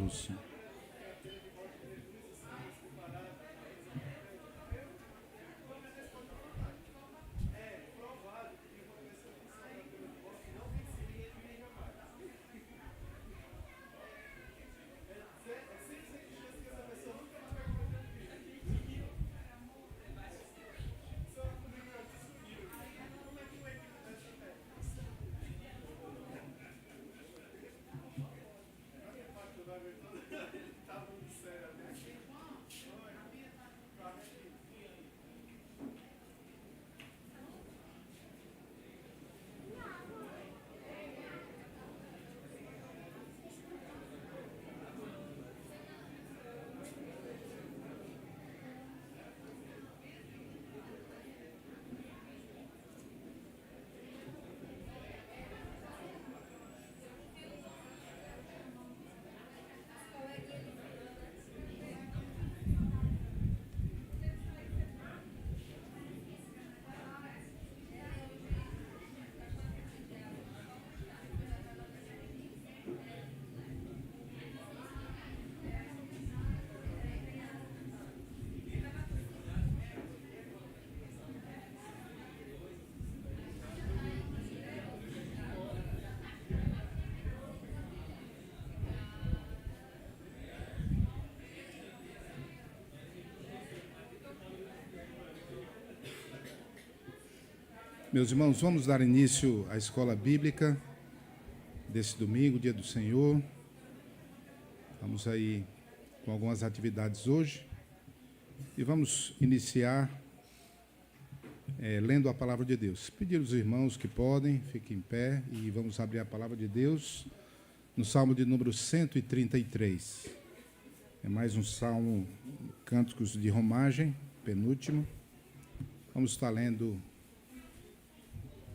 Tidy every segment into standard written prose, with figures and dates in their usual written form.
Lúcia. Meus irmãos, vamos dar início à escola bíblica desse domingo, dia do Senhor. Vamos aí com algumas atividades hoje e vamos iniciar lendo a palavra de Deus. Pedir aos irmãos que podem, fiquem em pé e vamos abrir a palavra de Deus no Salmo de número 133. É mais um salmo, Cânticos de Romagem, penúltimo. Vamos estar lendo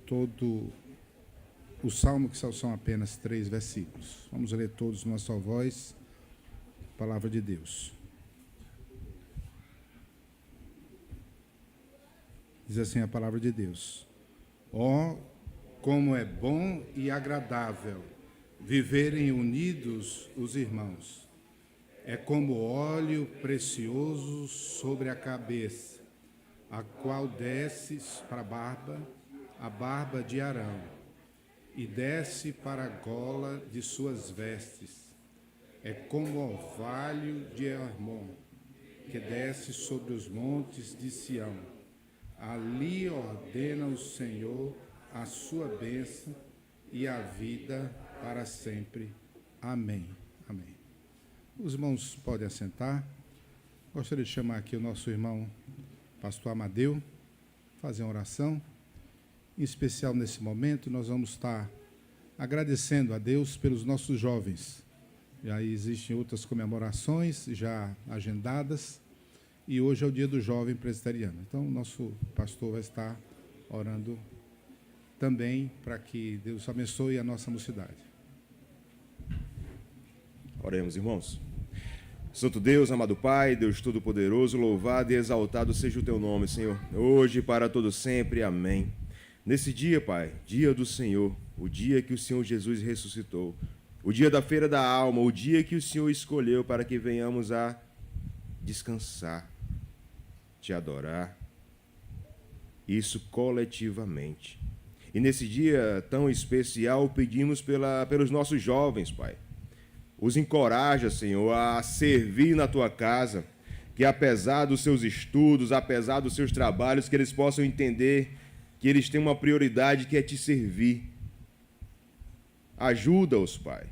todo o salmo, que são apenas 3 versículos. Vamos ler todos numa só voz, palavra de Deus. Diz assim a palavra de Deus: ó, como é bom e agradável viverem unidos os irmãos. É como óleo precioso sobre a cabeça, a qual desce para a barba de Arão, e desce para a gola de suas vestes. É como o orvalho de Hermon, que desce sobre os montes de Sião. Ali ordena o Senhor a sua bênção e a vida para sempre. Amém. Amém. Os irmãos podem assentar. Gostaria de chamar aqui o nosso irmão, pastor Amadeu, fazer uma oração. Em especial nesse momento, nós vamos estar agradecendo a Deus pelos nossos jovens. Já existem outras comemorações já agendadas e hoje é o dia do jovem presbiteriano. Então, o nosso pastor vai estar orando também para que Deus abençoe a nossa mocidade. Oremos, irmãos. Santo Deus, amado Pai, Deus Todo-Poderoso, louvado e exaltado seja o Teu nome, Senhor, hoje e para todo sempre. Amém. Nesse dia, Pai, dia do Senhor, o dia que o Senhor Jesus ressuscitou, o dia da feira da alma, o dia que o Senhor escolheu para que venhamos a descansar, te adorar, isso coletivamente. E nesse dia tão especial, pedimos pelos nossos jovens, Pai. Os encoraja, Senhor, a servir na Tua casa, que apesar dos seus estudos, apesar dos seus trabalhos, que eles possam entender que eles têm uma prioridade que é te servir. Ajuda-os, Pai.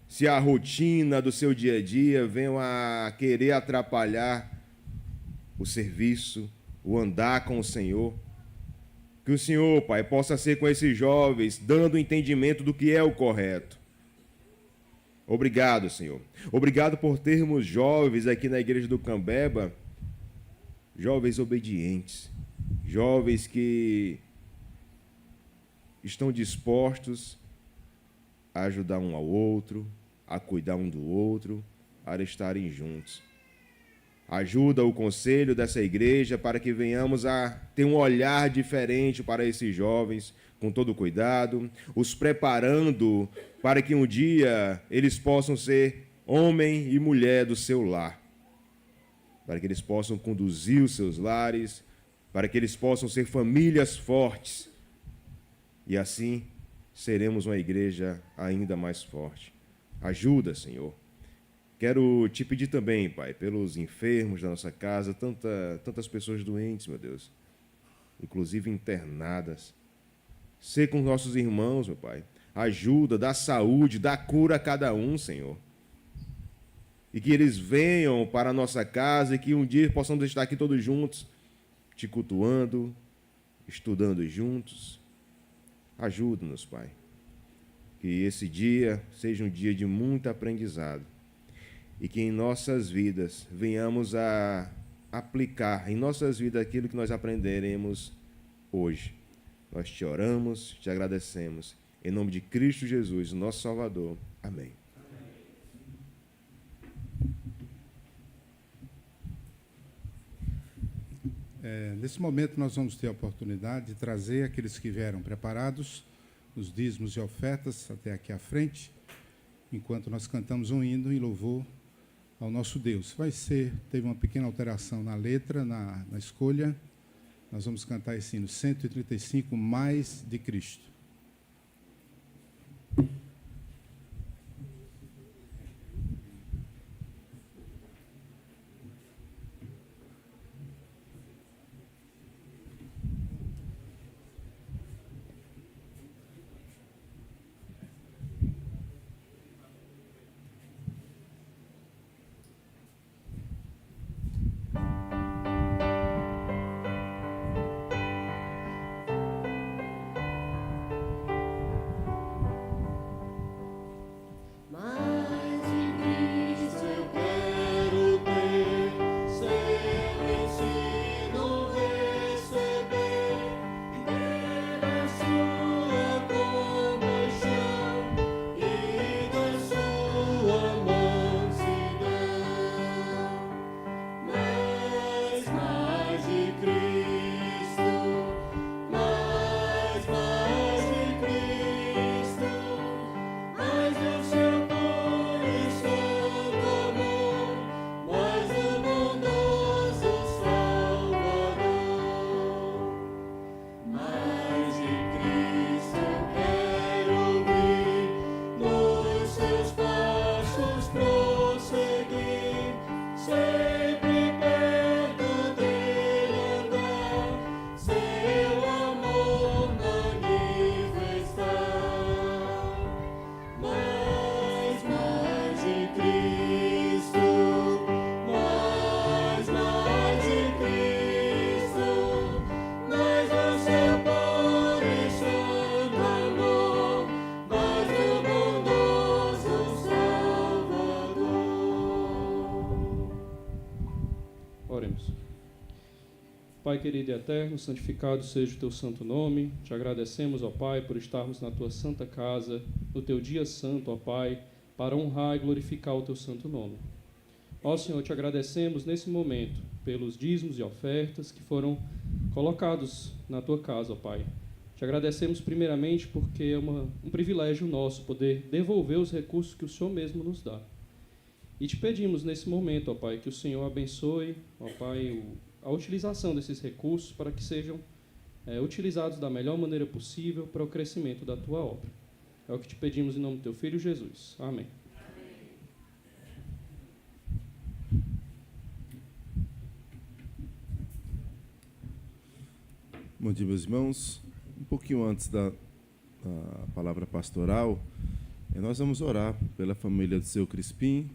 Se a rotina do seu dia a dia venham a querer atrapalhar o serviço, o andar com o Senhor, que o Senhor, Pai, possa ser com esses jovens, dando entendimento do que é o correto. Obrigado, Senhor. Obrigado por termos jovens aqui na igreja do Cambeba, jovens obedientes, jovens que estão dispostos a ajudar um ao outro, a cuidar um do outro, a estarem juntos. Ajuda o conselho dessa igreja para que venhamos a ter um olhar diferente para esses jovens, com todo cuidado, os preparando para que um dia eles possam ser homem e mulher do seu lar, para que eles possam conduzir os seus lares, para que eles possam ser famílias fortes, e assim seremos uma igreja ainda mais forte. Ajuda, Senhor. Quero te pedir também, Pai, pelos enfermos da nossa casa, tantas pessoas doentes, meu Deus, inclusive internadas. Sê com nossos irmãos, meu Pai. Ajuda, dá saúde, dá cura a cada um, Senhor. E que eles venham para a nossa casa e que um dia possamos estar aqui todos juntos, te cultuando, estudando juntos. Ajuda-nos, Pai. Que esse dia seja um dia de muito aprendizado e que em nossas vidas venhamos a aplicar em nossas vidas aquilo que nós aprenderemos hoje. Nós te oramos, te agradecemos. Em nome de Cristo Jesus, nosso Salvador. Amém. Nesse momento, nós vamos ter a oportunidade de trazer aqueles que vieram preparados, os dízimos e ofertas, até aqui à frente, enquanto nós cantamos um hino em louvor ao nosso Deus. Teve uma pequena alteração na letra, na escolha. Nós vamos cantar esse hino, 135, Mais de Cristo. Pai querido e eterno, santificado seja o teu santo nome. Te agradecemos, ó Pai, por estarmos na tua santa casa, no teu dia santo, ó Pai, para honrar e glorificar o teu santo nome. Ó Senhor, te agradecemos nesse momento pelos dízimos e ofertas que foram colocados na tua casa, ó Pai. Te agradecemos primeiramente porque é um privilégio nosso poder devolver os recursos que o Senhor mesmo nos dá. E te pedimos nesse momento, ó Pai, que o Senhor abençoe, ó Pai, a utilização desses recursos para que sejam utilizados da melhor maneira possível para o crescimento da tua obra. É o que te pedimos em nome do teu Filho Jesus. Amém. Bom dia, meus irmãos. Um pouquinho antes da palavra pastoral, nós vamos orar pela família do seu Crispim.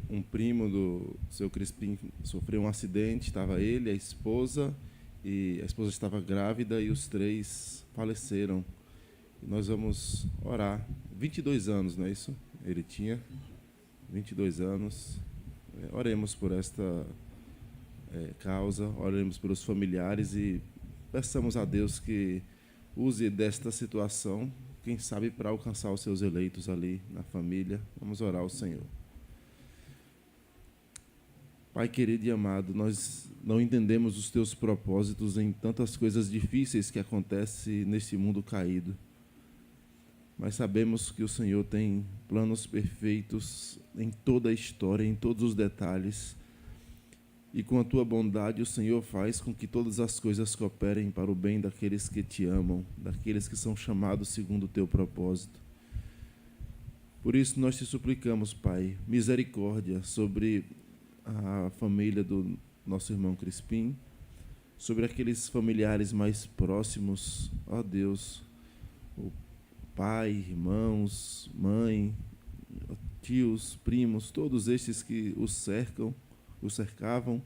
Um primo do seu Crispim sofreu um acidente, estava ele, a esposa estava grávida e os três faleceram. E nós vamos orar. 22 anos, não é isso? Ele tinha 22 anos. Oremos por esta causa, oremos pelos familiares e peçamos a Deus que use desta situação, quem sabe, para alcançar os seus eleitos ali na família. Vamos orar ao Senhor. Pai querido e amado, nós não entendemos os teus propósitos em tantas coisas difíceis que acontecem nesse mundo caído. mas sabemos que o Senhor tem planos perfeitos em toda a história, em todos os detalhes. E com a tua bondade, o Senhor faz com que todas as coisas cooperem para o bem daqueles que te amam, daqueles que são chamados segundo o teu propósito. Por isso nós te suplicamos, Pai, misericórdia sobre a família do nosso irmão Crispim, sobre aqueles familiares mais próximos, ó Deus, o pai, irmãos, mãe, tios, primos, todos estes que o cercavam.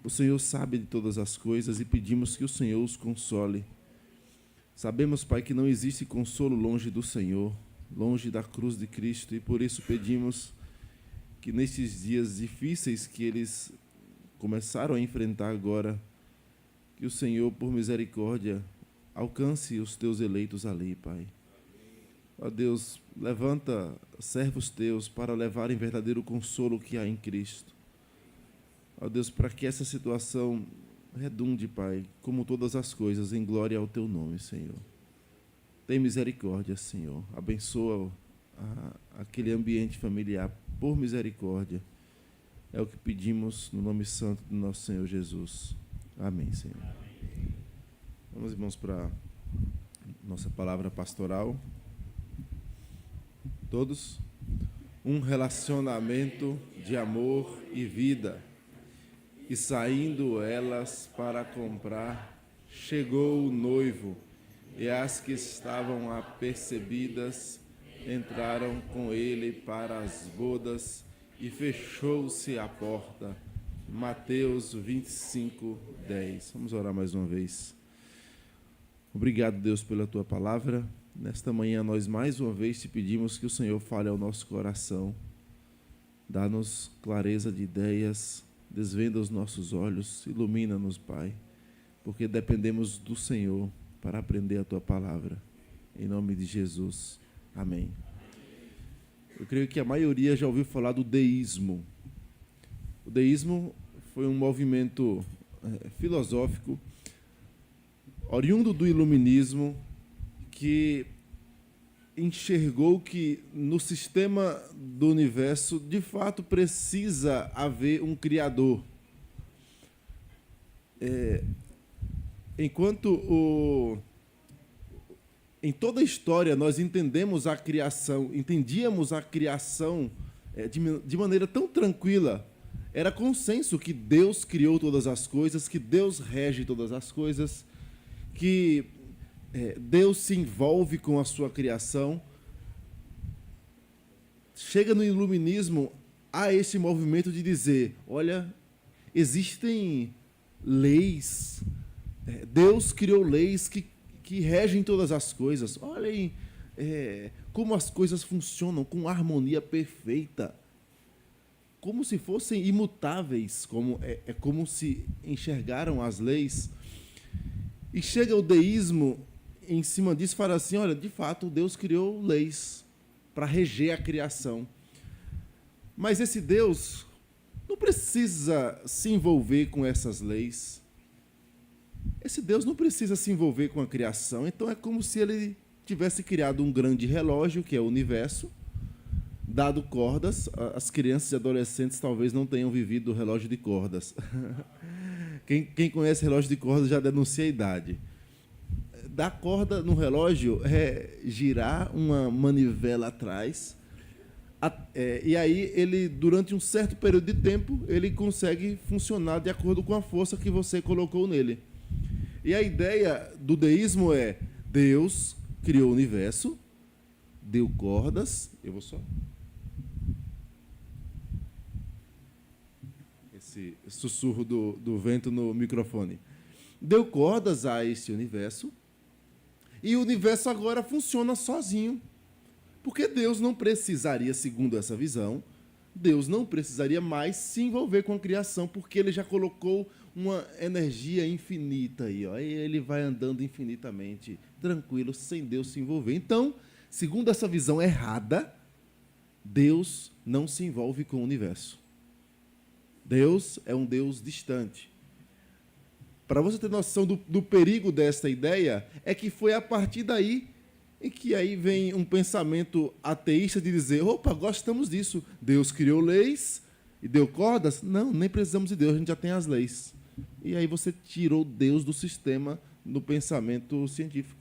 O Senhor sabe de todas as coisas e pedimos que o Senhor os console. Sabemos, Pai, que não existe consolo longe do Senhor, longe da cruz de Cristo, e por isso pedimos que nestes dias difíceis que eles começaram a enfrentar agora, que o Senhor, por misericórdia, alcance os teus eleitos ali, Pai. Ó Deus, levanta servos teus para levarem verdadeiro consolo que há em Cristo. Ó Deus, para que essa situação redunde, Pai, como todas as coisas, em glória ao teu nome, Senhor. Tem misericórdia, Senhor. Abençoa aquele ambiente familiar, por misericórdia. É o que pedimos no nome santo do nosso Senhor Jesus. Amém, Senhor. Vamos, irmãos, para nossa palavra pastoral. Todos? Um relacionamento de amor e vida. E saindo elas para comprar, chegou o noivo, e as que estavam apercebidas entraram com ele para as bodas, e fechou-se a porta. Mateus 25, 10. Vamos orar mais uma vez. Obrigado, Deus, pela tua palavra. Nesta manhã, nós mais uma vez te pedimos que o Senhor fale ao nosso coração. Dá-nos clareza de ideias, desvenda os nossos olhos, ilumina-nos, Pai, porque dependemos do Senhor para aprender a tua palavra. Em nome de Jesus. Amém. Eu creio que a maioria já ouviu falar do deísmo. O deísmo foi um movimento filosófico oriundo do iluminismo, que enxergou que no sistema do universo, de fato, precisa haver um Criador. Enquanto em toda a história nós entendíamos a criação de maneira tão tranquila, era consenso que Deus criou todas as coisas, que Deus rege todas as coisas, que Deus se envolve com a sua criação. Chega no iluminismo a esse movimento de dizer, olha, existem leis, Deus criou leis que regem todas as coisas. Olhem como as coisas funcionam com harmonia perfeita, como se fossem imutáveis, como se enxergaram as leis. E chega o deísmo em cima disso e fala assim, olha, de fato, Deus criou leis para reger a criação. Mas esse Deus não precisa se envolver com essas leis. Esse Deus não precisa se envolver com a criação. Então é como se ele tivesse criado um grande relógio, que é o universo, dado cordas. As crianças e adolescentes talvez não tenham vivido o relógio de cordas. Quem conhece relógio de cordas já denuncia a idade. Dar corda no relógio é girar uma manivela atrás, e aí ele, durante um certo período de tempo, ele consegue funcionar de acordo com a força que você colocou nele. E a ideia do deísmo é, Deus criou o universo, deu cordas, eu vou só... Esse sussurro do vento no microfone. Deu cordas a esse universo, e o universo agora funciona sozinho. Porque Deus não precisaria, segundo essa visão, Deus não precisaria mais se envolver com a criação, porque ele já colocou uma energia infinita aí, ó, e ele vai andando infinitamente, tranquilo, sem Deus se envolver. Então, segundo essa visão errada, Deus não se envolve com o universo. Deus é um Deus distante. Para você ter noção do perigo desta ideia, é que foi a partir daí em que aí vem um pensamento ateísta de dizer, opa, gostamos disso. Deus criou leis e deu cordas? Não, nem precisamos de Deus, a gente já tem as leis. E aí você tirou Deus do sistema no pensamento científico.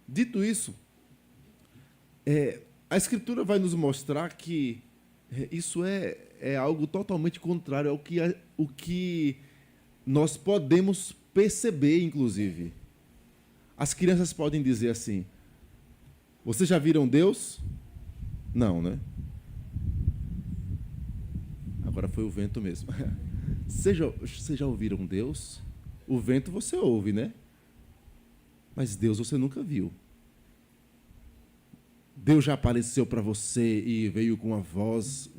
Dito isso, a Escritura vai nos mostrar que isso é algo totalmente contrário ao que nós podemos perceber, inclusive. As crianças podem dizer assim, vocês já viram Deus? Não, né? Agora foi o vento mesmo. Vocês já ouviram Deus? O vento você ouve, né? Mas Deus você nunca viu. Deus já apareceu para você e veio com uma voz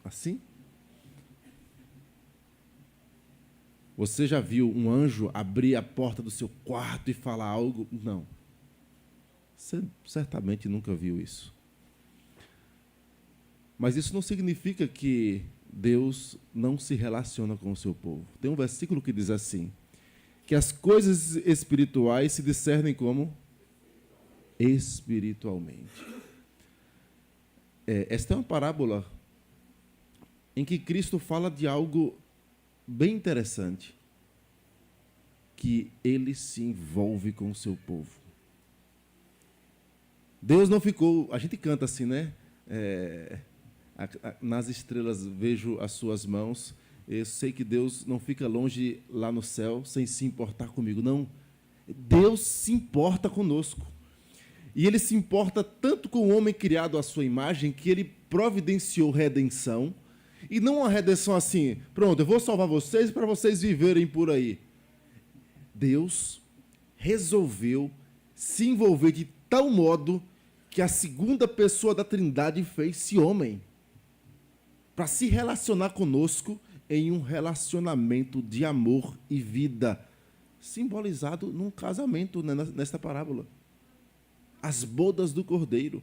assim? Você já viu um anjo abrir a porta do seu quarto e falar algo? Não. Você certamente nunca viu isso. Mas isso não significa que Deus não se relaciona com o seu povo. Tem um versículo que diz assim, que as coisas espirituais se discernem como? Espiritualmente. Esta é uma parábola em que Cristo fala de algo bem interessante, que ele se envolve com o seu povo. Deus não ficou, a gente canta assim, né? Nas estrelas vejo as suas mãos, eu sei que Deus não fica longe lá no céu sem se importar comigo. Não, Deus se importa conosco. E ele se importa tanto com o homem criado à sua imagem, que ele providenciou redenção, e não uma redenção assim, pronto, eu vou salvar vocês para vocês viverem por aí. Deus resolveu se envolver de tal modo que a segunda pessoa da Trindade fez-se homem, para se relacionar conosco em um relacionamento de amor e vida, simbolizado num casamento, né, nesta parábola. As bodas do Cordeiro.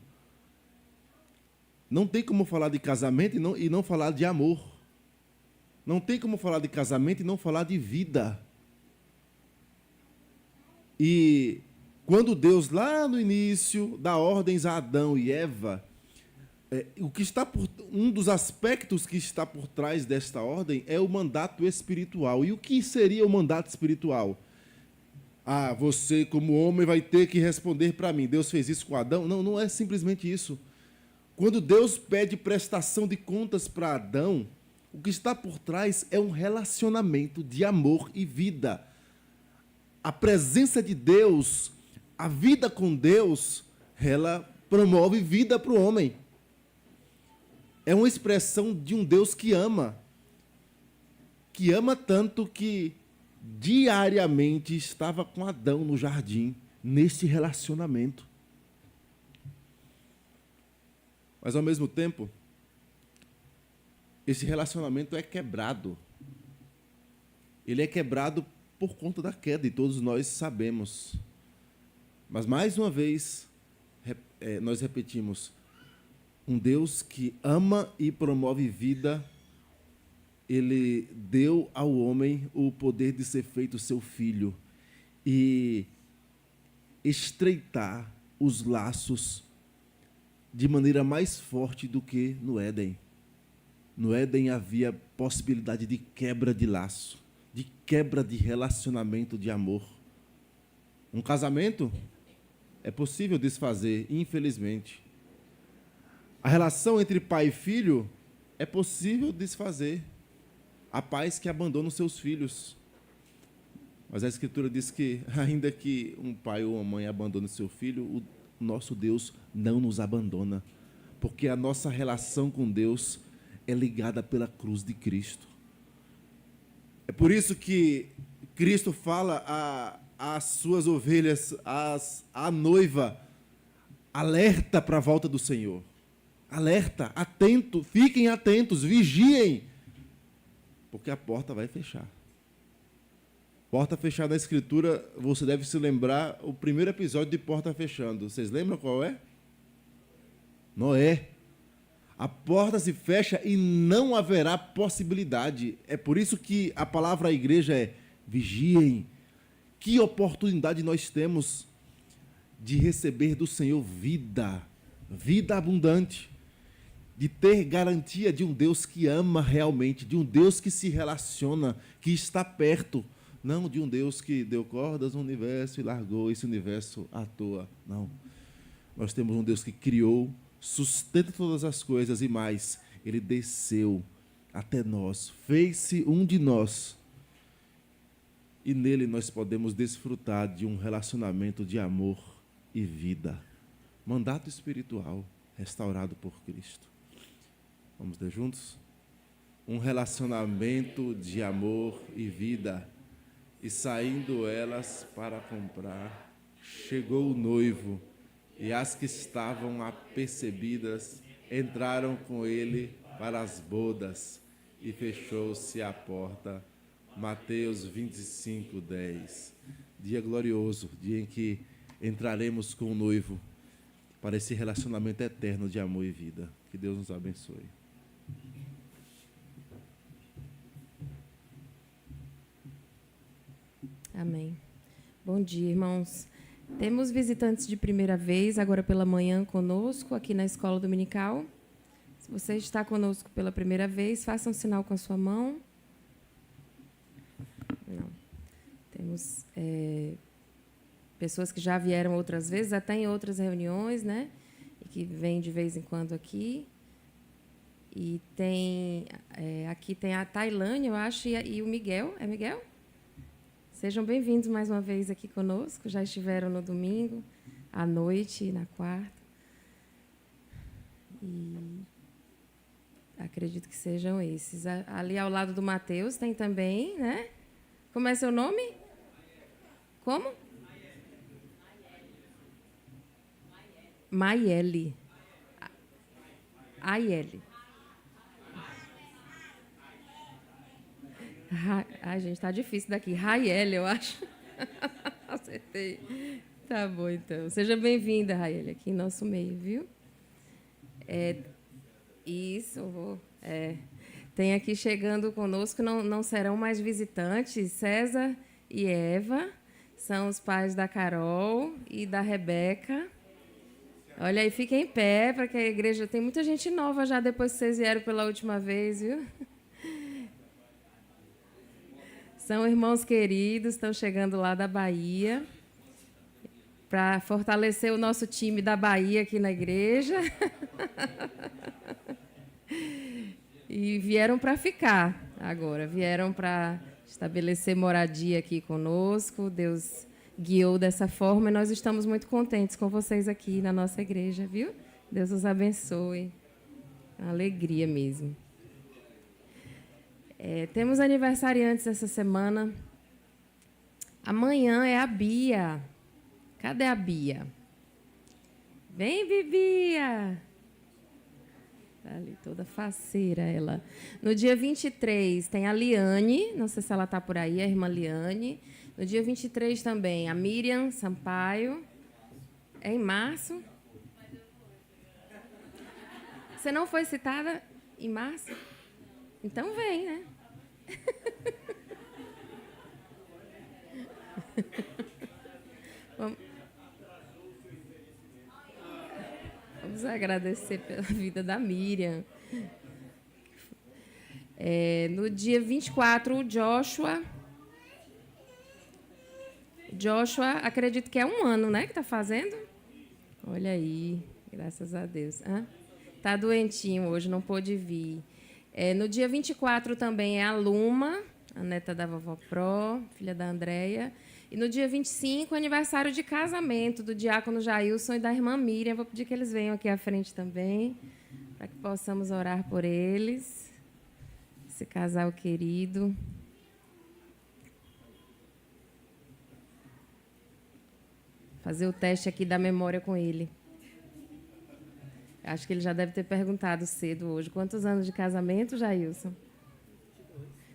Não tem como falar de casamento e não falar de amor. Não tem como falar de casamento e não falar de vida. E quando Deus, lá no início, dá ordens a Adão e Eva, um dos aspectos que está por trás desta ordem é o mandato espiritual. E o que seria o mandato espiritual? Você como homem vai ter que responder para mim. Deus fez isso com Adão? Não, não é simplesmente isso. Quando Deus pede prestação de contas para Adão, o que está por trás é um relacionamento de amor e vida. A presença de Deus, a vida com Deus, ela promove vida para o homem. É uma expressão de um Deus que ama tanto que diariamente estava com Adão no jardim, nesse relacionamento. Mas, ao mesmo tempo, esse relacionamento é quebrado. Ele é quebrado por conta da queda, e todos nós sabemos. Mas, mais uma vez, nós repetimos, um Deus que ama e promove vida, ele deu ao homem o poder de ser feito seu filho e estreitar os laços de maneira mais forte do que no Éden. No Éden havia possibilidade de quebra de laço, de quebra de relacionamento de amor. Um casamento é possível desfazer, infelizmente. A relação entre pai e filho é possível desfazer. Há pais que abandonam seus filhos. Mas a Escritura diz que, ainda que um pai ou uma mãe abandone seu filho, o nosso Deus não nos abandona. Porque a nossa relação com Deus é ligada pela cruz de Cristo. É por isso que Cristo fala às suas ovelhas, à noiva, alerta para a volta do Senhor. Alerta, atento, fiquem atentos, vigiem, porque a porta vai fechar. Porta fechada na Escritura, você deve se lembrar o primeiro episódio de porta fechando. Vocês lembram qual é? Noé. A porta se fecha e não haverá possibilidade. É por isso que a palavra à igreja é vigiem. Que oportunidade nós temos de receber do Senhor vida, vida abundante, de ter garantia de um Deus que ama realmente, de um Deus que se relaciona, que está perto, não de um Deus que deu cordas no universo e largou esse universo à toa. Não. Nós temos um Deus que criou, sustenta todas as coisas e mais, Ele desceu até nós, fez-se um de nós. E nele nós podemos desfrutar de um relacionamento de amor e vida. Mandato espiritual restaurado por Cristo. Vamos ler juntos? Um relacionamento de amor e vida. E saindo elas para comprar, chegou o noivo, e as que estavam apercebidas entraram com ele para as bodas, e fechou-se a porta. Mateus 25, 10. Dia glorioso, dia em que entraremos com o noivo para esse relacionamento eterno de amor e vida. Que Deus nos abençoe. Amém. Bom dia, irmãos. Temos visitantes de primeira vez, agora pela manhã, conosco, aqui na Escola Dominical. Se você está conosco pela primeira vez, faça um sinal com a sua mão. Não. Temos pessoas que já vieram outras vezes, até em outras reuniões, né? E que vêm de vez em quando aqui. E tem aqui tem a Tailândia, eu acho, e o Miguel. É Miguel? Sejam bem-vindos mais uma vez aqui conosco. Já estiveram no domingo, à noite e na quarta. E acredito que sejam esses. Ali ao lado do Mateus tem também, né? Como é seu nome? Como? Maiele. Aiele. Ai, gente, tá difícil daqui. Raiele, eu acho. Acertei. Tá bom, então. Seja bem-vinda, Raiele, aqui em nosso meio, viu? Isso. Tem aqui chegando conosco, não serão mais visitantes, César e Eva, são os pais da Carol e da Rebeca. Olha aí, fiquem em pé, para que a igreja... Tem muita gente nova já depois que vocês vieram pela última vez, viu? São irmãos queridos, estão chegando lá da Bahia, para fortalecer o nosso time da Bahia aqui na igreja. E vieram para ficar agora, vieram para estabelecer moradia aqui conosco. Deus guiou dessa forma e nós estamos muito contentes com vocês aqui na nossa igreja, viu? Deus os abençoe. Uma alegria mesmo. Temos aniversariantes essa semana. Amanhã é a Bia. Cadê a Bia? Vem, Bibia! Está ali toda faceira ela. No dia 23 tem a Liane, não sei se ela está por aí, a irmã Liane. No dia 23 também a Miriam Sampaio. É em março? Você não foi citada em março? Então vem, né? Vamos agradecer pela vida da Miriam. No dia 24, o Joshua, acredito que é 1 ano, né, que está fazendo? Olha aí, graças a Deus. Está doentinho hoje, não pôde vir. No dia 24 também é a Luma, a neta da vovó Pro, filha da Andréia. E no dia 25, aniversário de casamento do diácono Jailson e da irmã Miriam. Vou pedir que eles venham aqui à frente também, para que possamos orar por eles. Esse casal querido. Fazer o teste aqui da memória com ele. Acho que ele já deve ter perguntado cedo hoje. Quantos anos de casamento, Jailson?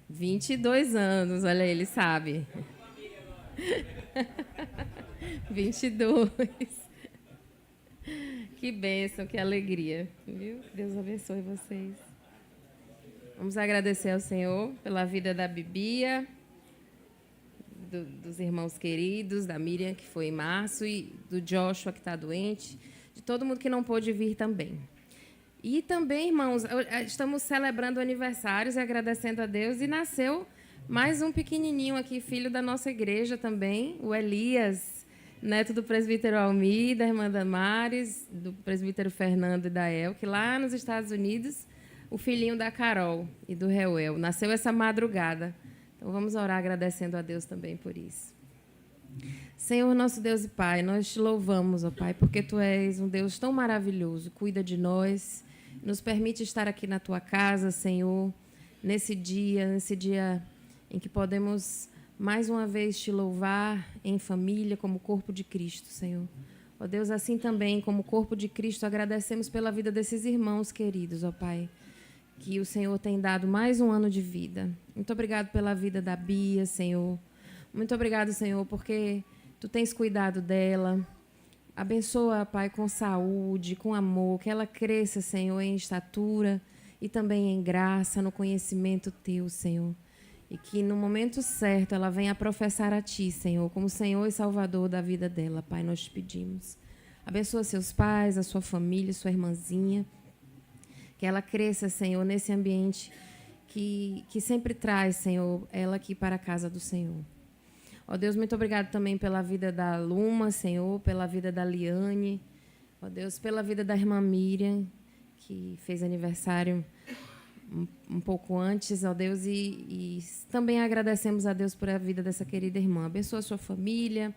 22 anos, olha aí, ele sabe. 22. Que bênção, que alegria. Viu? Deus abençoe vocês. Vamos agradecer ao Senhor pela vida da Bibia, dos irmãos queridos, da Miriam, que foi em março, e do Joshua, que está doente, de todo mundo que não pôde vir também. E também, irmãos, estamos celebrando aniversários e agradecendo a Deus, e nasceu mais um pequenininho aqui, filho da nossa igreja também, o Elias, neto do presbítero Almir, da irmã Damares, do presbítero Fernando e da El, que lá nos Estados Unidos, o filhinho da Carol e do Reuel. Nasceu essa madrugada. Então, vamos orar agradecendo a Deus também por isso. Senhor, nosso Deus e Pai, nós te louvamos, ó Pai, porque Tu és um Deus tão maravilhoso, cuida de nós, nos permite estar aqui na Tua casa, Senhor, nesse dia em que podemos mais uma vez Te louvar em família, como corpo de Cristo, Senhor. Ó Deus, assim também, como corpo de Cristo, agradecemos pela vida desses irmãos queridos, ó Pai, que o Senhor tem dado mais um ano de vida. Muito obrigado pela vida da Bia, Senhor. Muito obrigado, Senhor, porque Tu tens cuidado dela. Abençoa, Pai, com saúde, com amor, que ela cresça, Senhor, em estatura e também em graça, no conhecimento Teu, Senhor. E que no momento certo ela venha professar a Ti, Senhor, como Senhor e Salvador da vida dela, Pai, nós te pedimos. Abençoa seus pais, a sua família, sua irmãzinha. Que ela cresça, Senhor, nesse ambiente que sempre traz, Senhor, ela aqui para a casa do Senhor. Ó Deus, muito obrigado também pela vida da Luma, Senhor, pela vida da Liane. Ó Deus, pela vida da irmã Miriam, que fez aniversário um pouco antes, ó Deus, e também agradecemos a Deus por a vida dessa querida irmã. Abençoa a sua família,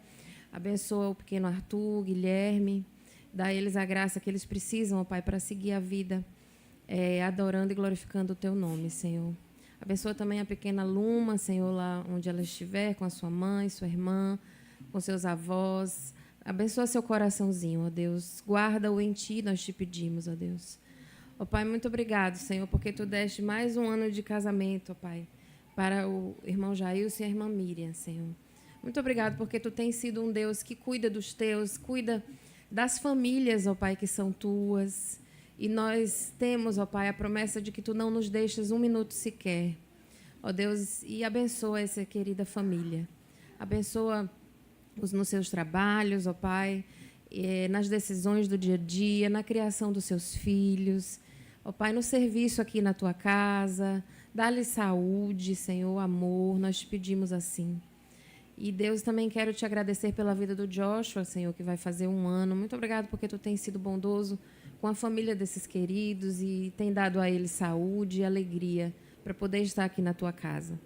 abençoa o pequeno Arthur, Guilherme, dá a eles a graça que eles precisam, ó Pai, para seguir a vida adorando e glorificando o Teu nome, Senhor. Abençoa também a pequena Luma, Senhor, lá onde ela estiver, com a sua mãe, sua irmã, com seus avós. Abençoa seu coraçãozinho, ó Deus. Guarda-o em Ti, nós te pedimos, ó Deus. Ó Pai, muito obrigado, Senhor, porque Tu deste mais um ano de casamento, ó Pai, para o irmão Jailson e a irmã Miriam, Senhor. Muito obrigado porque Tu tens sido um Deus que cuida dos Teus, cuida das famílias, ó Pai, que são Tuas. E nós temos, ó Pai, a promessa de que Tu não nos deixas um minuto sequer. Ó Deus, e abençoa essa querida família. Abençoa-os nos seus trabalhos, ó Pai, nas decisões do dia a dia, na criação dos seus filhos. Ó Pai, no serviço aqui na Tua casa. Dá-lhe saúde, Senhor, amor. Nós te pedimos assim. E, Deus, também quero Te agradecer pela vida do Joshua, Senhor, que vai fazer um ano. Muito obrigado porque Tu tens sido bondoso com a família desses queridos e tem dado a eles saúde e alegria para poder estar aqui na Tua casa.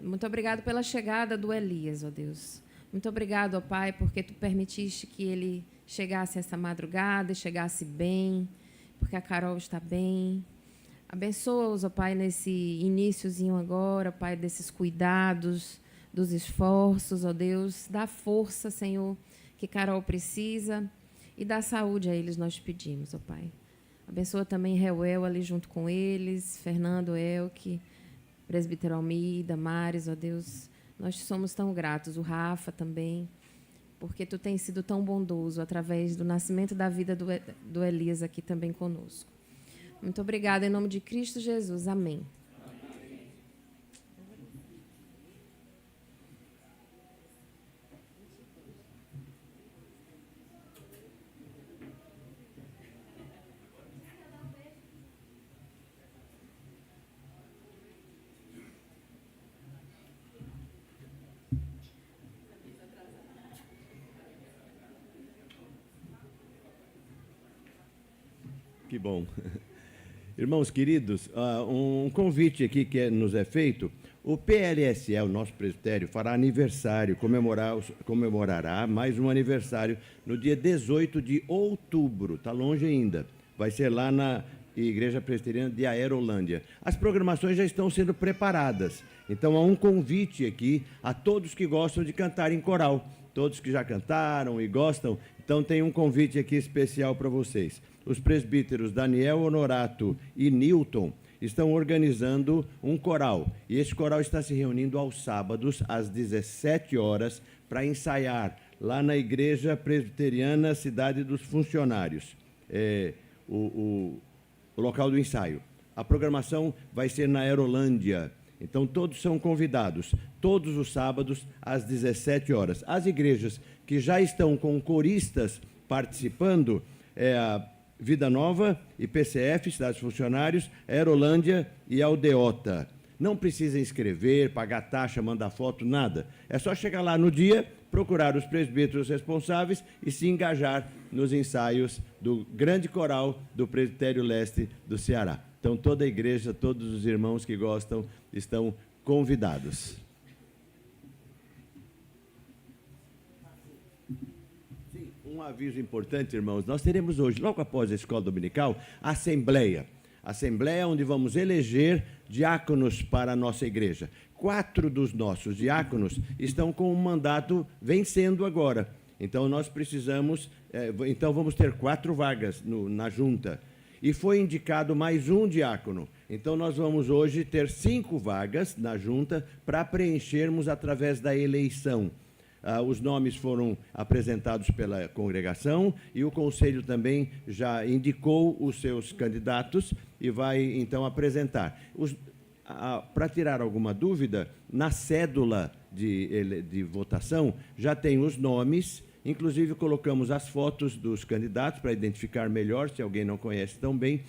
Muito obrigado pela chegada do Elias, ó Deus. Muito obrigado, ó Pai, porque Tu permitiste que ele chegasse essa madrugada e chegasse bem, porque a Carol está bem. Abençoa-os, ó Pai, nesse iniciozinho agora, Pai, desses cuidados, dos esforços, ó Deus. Dá força, Senhor, que Carol precisa. E dá saúde a eles, nós te pedimos, ó Pai. Abençoa também Reuel ali junto com eles, Fernando, Elke, presbítero Almir, Damares, ó Deus. Nós te somos tão gratos, o Rafa também, porque Tu tens sido tão bondoso através do nascimento da vida do Elias aqui também conosco. Muito obrigada, em nome de Cristo Jesus. Amém. Que bom. Irmãos queridos, um convite aqui que nos é feito. O PLSE, o nosso presbitério, fará aniversário, comemorará mais um aniversário no dia 18 de outubro. Está longe ainda. Vai ser lá na Igreja Presbiteriana de Aerolândia. As programações já estão sendo preparadas. Então, há um convite aqui a todos que gostam de cantar em coral. Todos que já cantaram e gostam. Então, tem um convite aqui especial para vocês. Os presbíteros Daniel Honorato e Newton estão organizando um coral. E esse coral está se reunindo aos sábados, às 17 horas, para ensaiar lá na Igreja Presbiteriana Cidade dos Funcionários. O local do ensaio. A programação vai ser na Aerolândia. Então, todos são convidados, todos os sábados, às 17 horas. As igrejas que já estão com coristas participando é a Vida Nova, IPCF, Cidades Funcionários, Aerolândia e Aldeota. Não precisa inscrever, pagar taxa, mandar foto, nada. É só chegar lá no dia, procurar os presbíteros responsáveis e se engajar nos ensaios do grande coral do Presbitério Leste do Ceará. Então, toda a igreja, todos os irmãos que gostam, estão convidados. Sim, um aviso importante, irmãos. Nós teremos hoje, logo após a escola dominical, a assembleia. Assembleia onde vamos eleger diáconos para a nossa igreja. 4 dos nossos diáconos estão com um mandato vencendo agora. Então, nós precisamos... então, vamos ter 4 vagas na junta. E foi indicado mais um diácono. Então, nós vamos hoje ter 5 vagas na junta para preenchermos através da eleição. Os nomes foram apresentados pela congregação e o conselho também já indicou os seus candidatos e vai, então, apresentar. Para tirar alguma dúvida, na cédula de votação já tem os nomes, inclusive colocamos as fotos dos candidatos para identificar melhor, se alguém não conhece tão bem,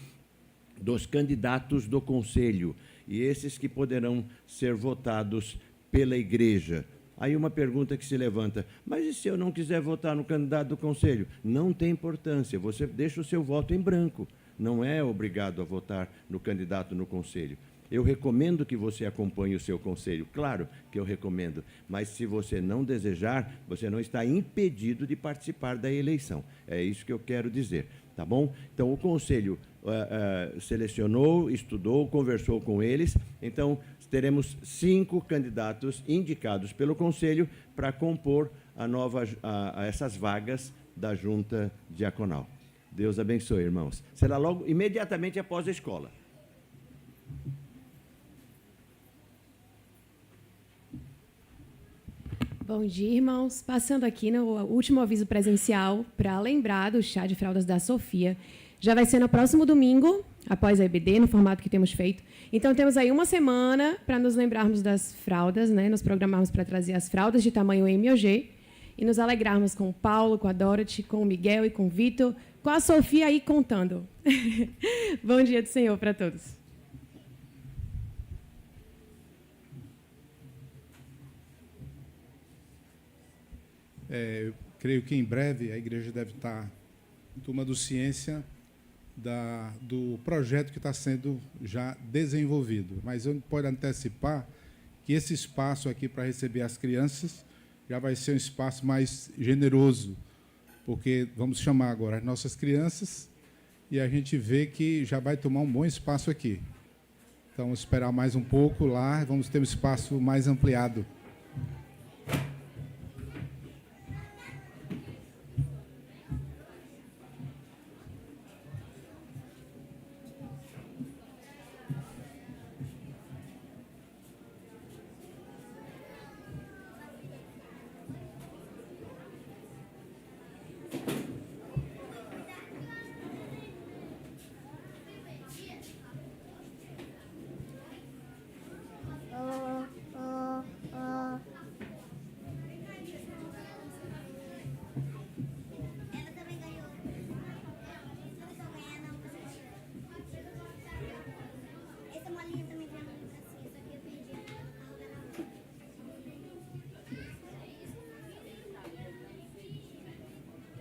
dos candidatos do conselho, e esses que poderão ser votados pela igreja. Aí uma pergunta que se levanta, mas e se eu não quiser votar no candidato do conselho? Não tem importância, você deixa o seu voto em branco, não é obrigado a votar no candidato no conselho. Eu recomendo que você acompanhe o seu conselho, claro que eu recomendo, mas se você não desejar, você não está impedido de participar da eleição. É isso que eu quero dizer, tá bom? Então, o conselho selecionou, estudou, conversou com eles, então teremos 5 candidatos indicados pelo conselho para compor essas vagas da junta diaconal. Deus abençoe, irmãos. Será logo, imediatamente após a escola. Bom dia, irmãos. Passando aqui no último aviso presencial para lembrar do chá de fraldas da Sofia. Já vai ser no próximo domingo, após a EBD, no formato que temos feito. Então, temos aí uma semana para nos lembrarmos das fraldas, né? Nos programarmos para trazer as fraldas de tamanho M ou G e nos alegrarmos com o Paulo, com a Dorothy, com o Miguel e com o Vitor, com a Sofia aí contando. Bom dia do Senhor para todos. Eu creio que em breve a igreja deve estar tomando ciência do projeto que está sendo já desenvolvido. Mas eu posso antecipar que esse espaço aqui para receber as crianças já vai ser um espaço mais generoso, porque vamos chamar agora as nossas crianças e a gente vê que já vai tomar um bom espaço aqui. Então, esperar mais um pouco lá, vamos ter um espaço mais ampliado.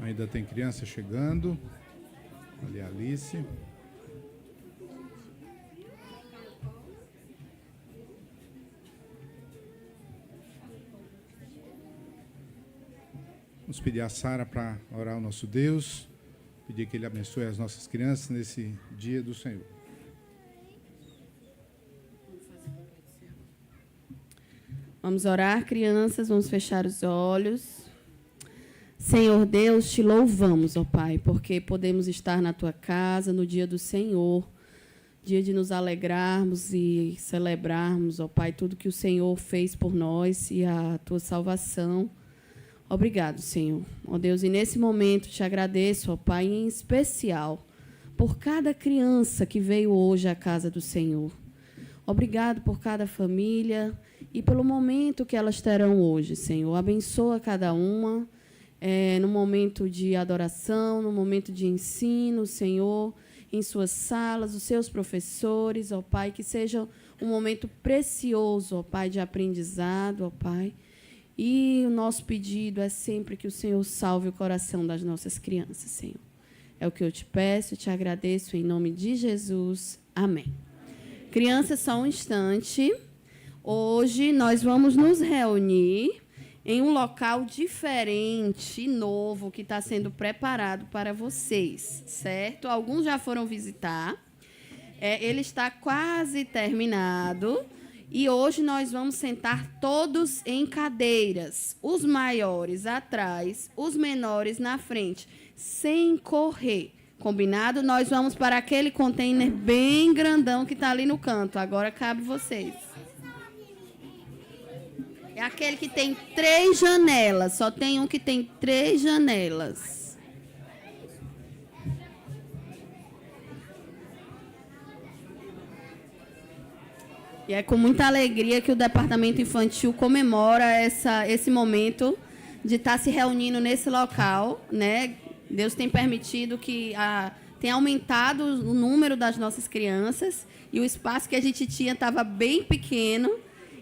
Ainda tem criança chegando. Ali a Alice. Vamos pedir a Sara para orar ao nosso Deus. Pedir que Ele abençoe as nossas crianças nesse dia do Senhor. Vamos orar, crianças. Vamos fechar os olhos. Senhor Deus, te louvamos, ó Pai, porque podemos estar na Tua casa no dia do Senhor, dia de nos alegrarmos e celebrarmos, ó Pai, tudo que o Senhor fez por nós e a Tua salvação. Obrigado, Senhor. Ó Deus, e nesse momento te agradeço, ó Pai, em especial, por cada criança que veio hoje à casa do Senhor. Obrigado por cada família e pelo momento que elas terão hoje, Senhor. Abençoa cada uma no momento de adoração, no momento de ensino, Senhor, em suas salas, os seus professores, ó Pai, que seja um momento precioso, ó Pai, de aprendizado, ó Pai. E o nosso pedido é sempre que o Senhor salve o coração das nossas crianças, Senhor. É o que eu te peço, eu te agradeço em nome de Jesus. Amém. Crianças, só um instante. Hoje nós vamos nos reunir em um local diferente e novo que está sendo preparado para vocês, certo? Alguns já foram visitar. Ele está quase terminado. E hoje nós vamos sentar todos em cadeiras. Os maiores atrás, os menores na frente, sem correr. Combinado? Nós vamos para aquele container bem grandão que está ali no canto. Agora cabe vocês. É aquele que tem 3 janelas. Só tem um que tem 3 janelas. E é com muita alegria que o Departamento Infantil comemora esse momento de estar se reunindo nesse local, né? Deus tem permitido que tenha aumentado o número das nossas crianças e o espaço que a gente tinha estava bem pequeno.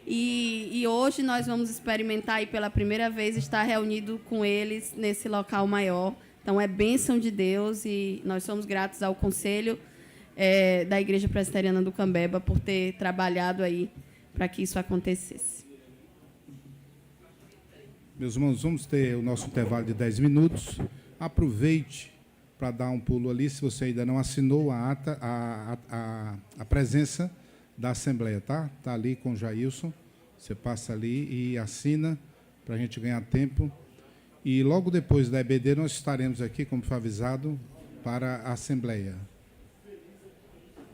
E hoje nós vamos experimentar aí pela primeira vez estar reunido com eles nesse local maior. Então, é bênção de Deus e nós somos gratos ao Conselho da Igreja Presbiteriana do Cambeba por ter trabalhado aí para que isso acontecesse. Meus irmãos, vamos ter o nosso intervalo de 10 minutos. Aproveite para dar um pulo ali, se você ainda não assinou a ata, a presença da Assembleia, tá? Está ali com o Jailson. Você passa ali e assina para a gente ganhar tempo. E logo depois da EBD nós estaremos aqui, como foi avisado, para a Assembleia.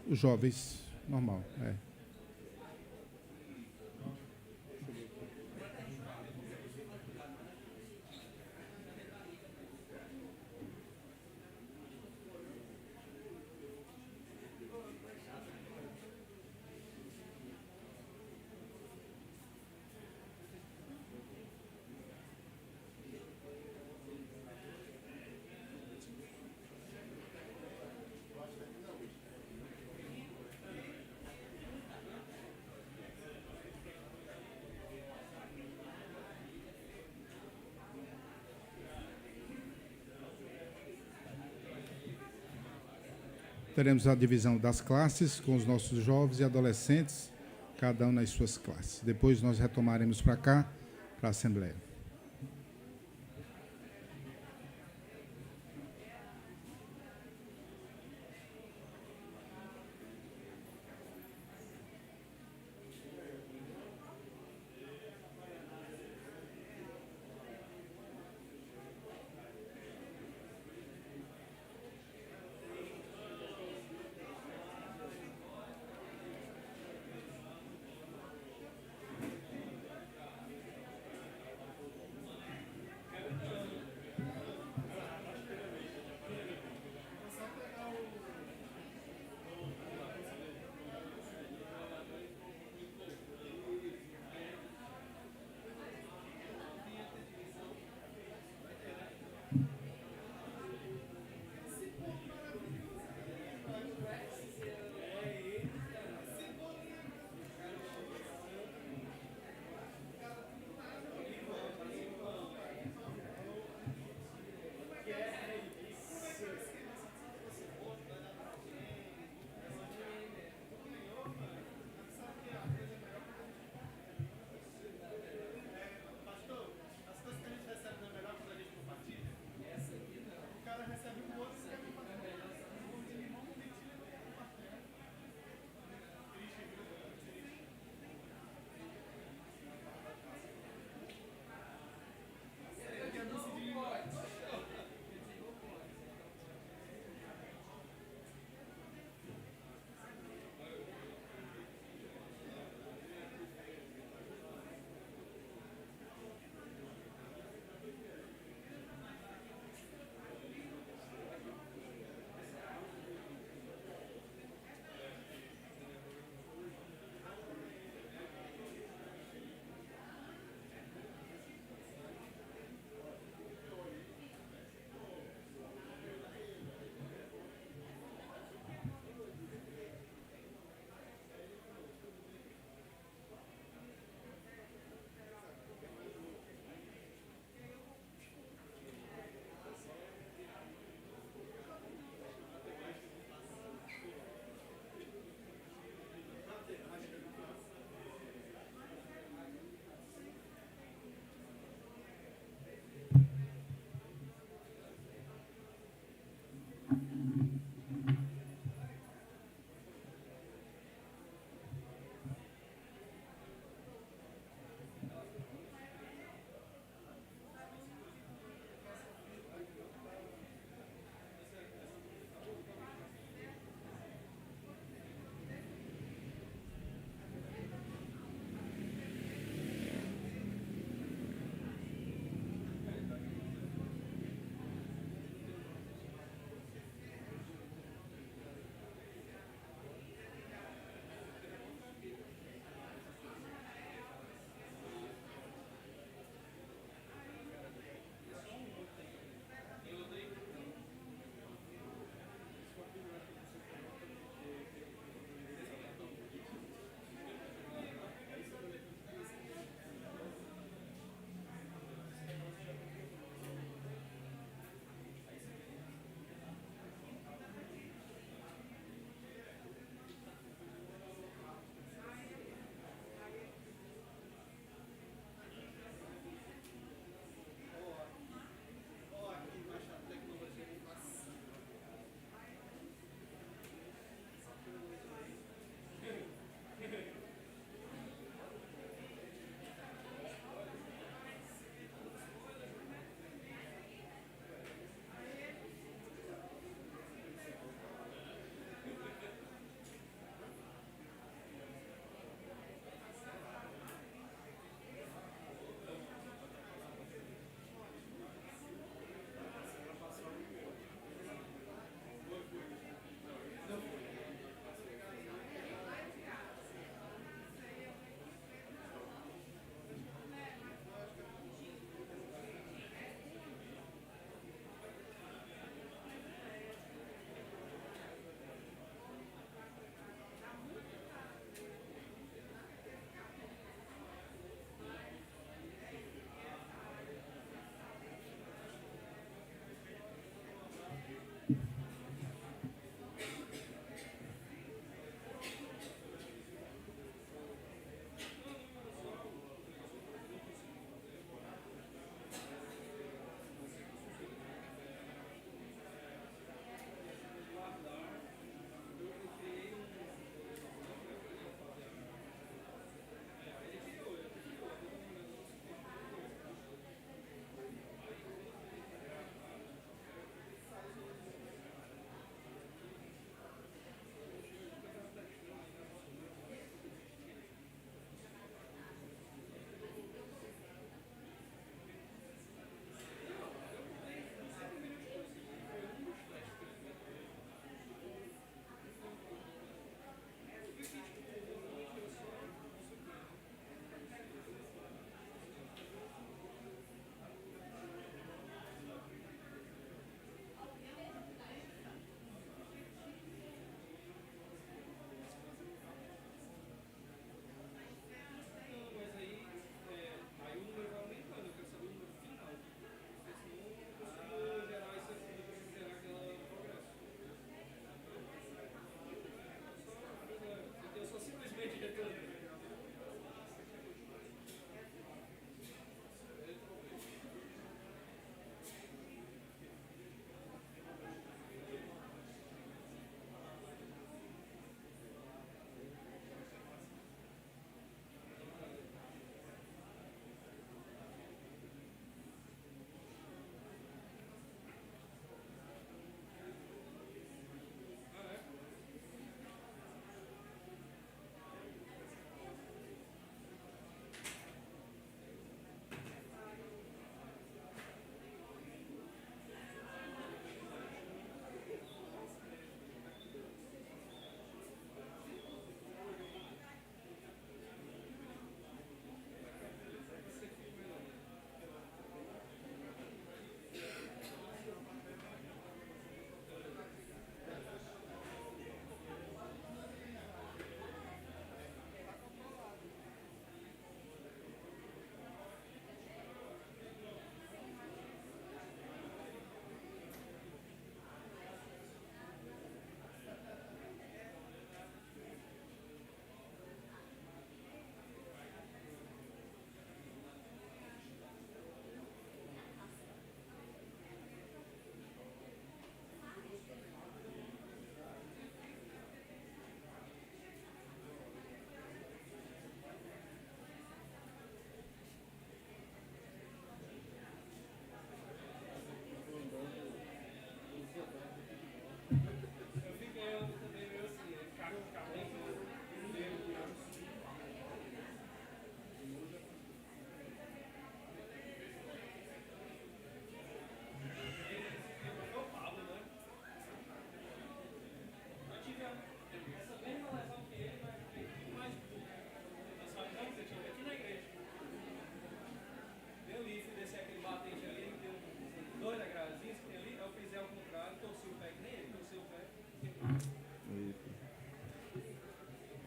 Os jovens, normal, Teremos a divisão das classes com os nossos jovens e adolescentes, cada um nas suas classes. Depois nós retomaremos para cá, para a Assembleia.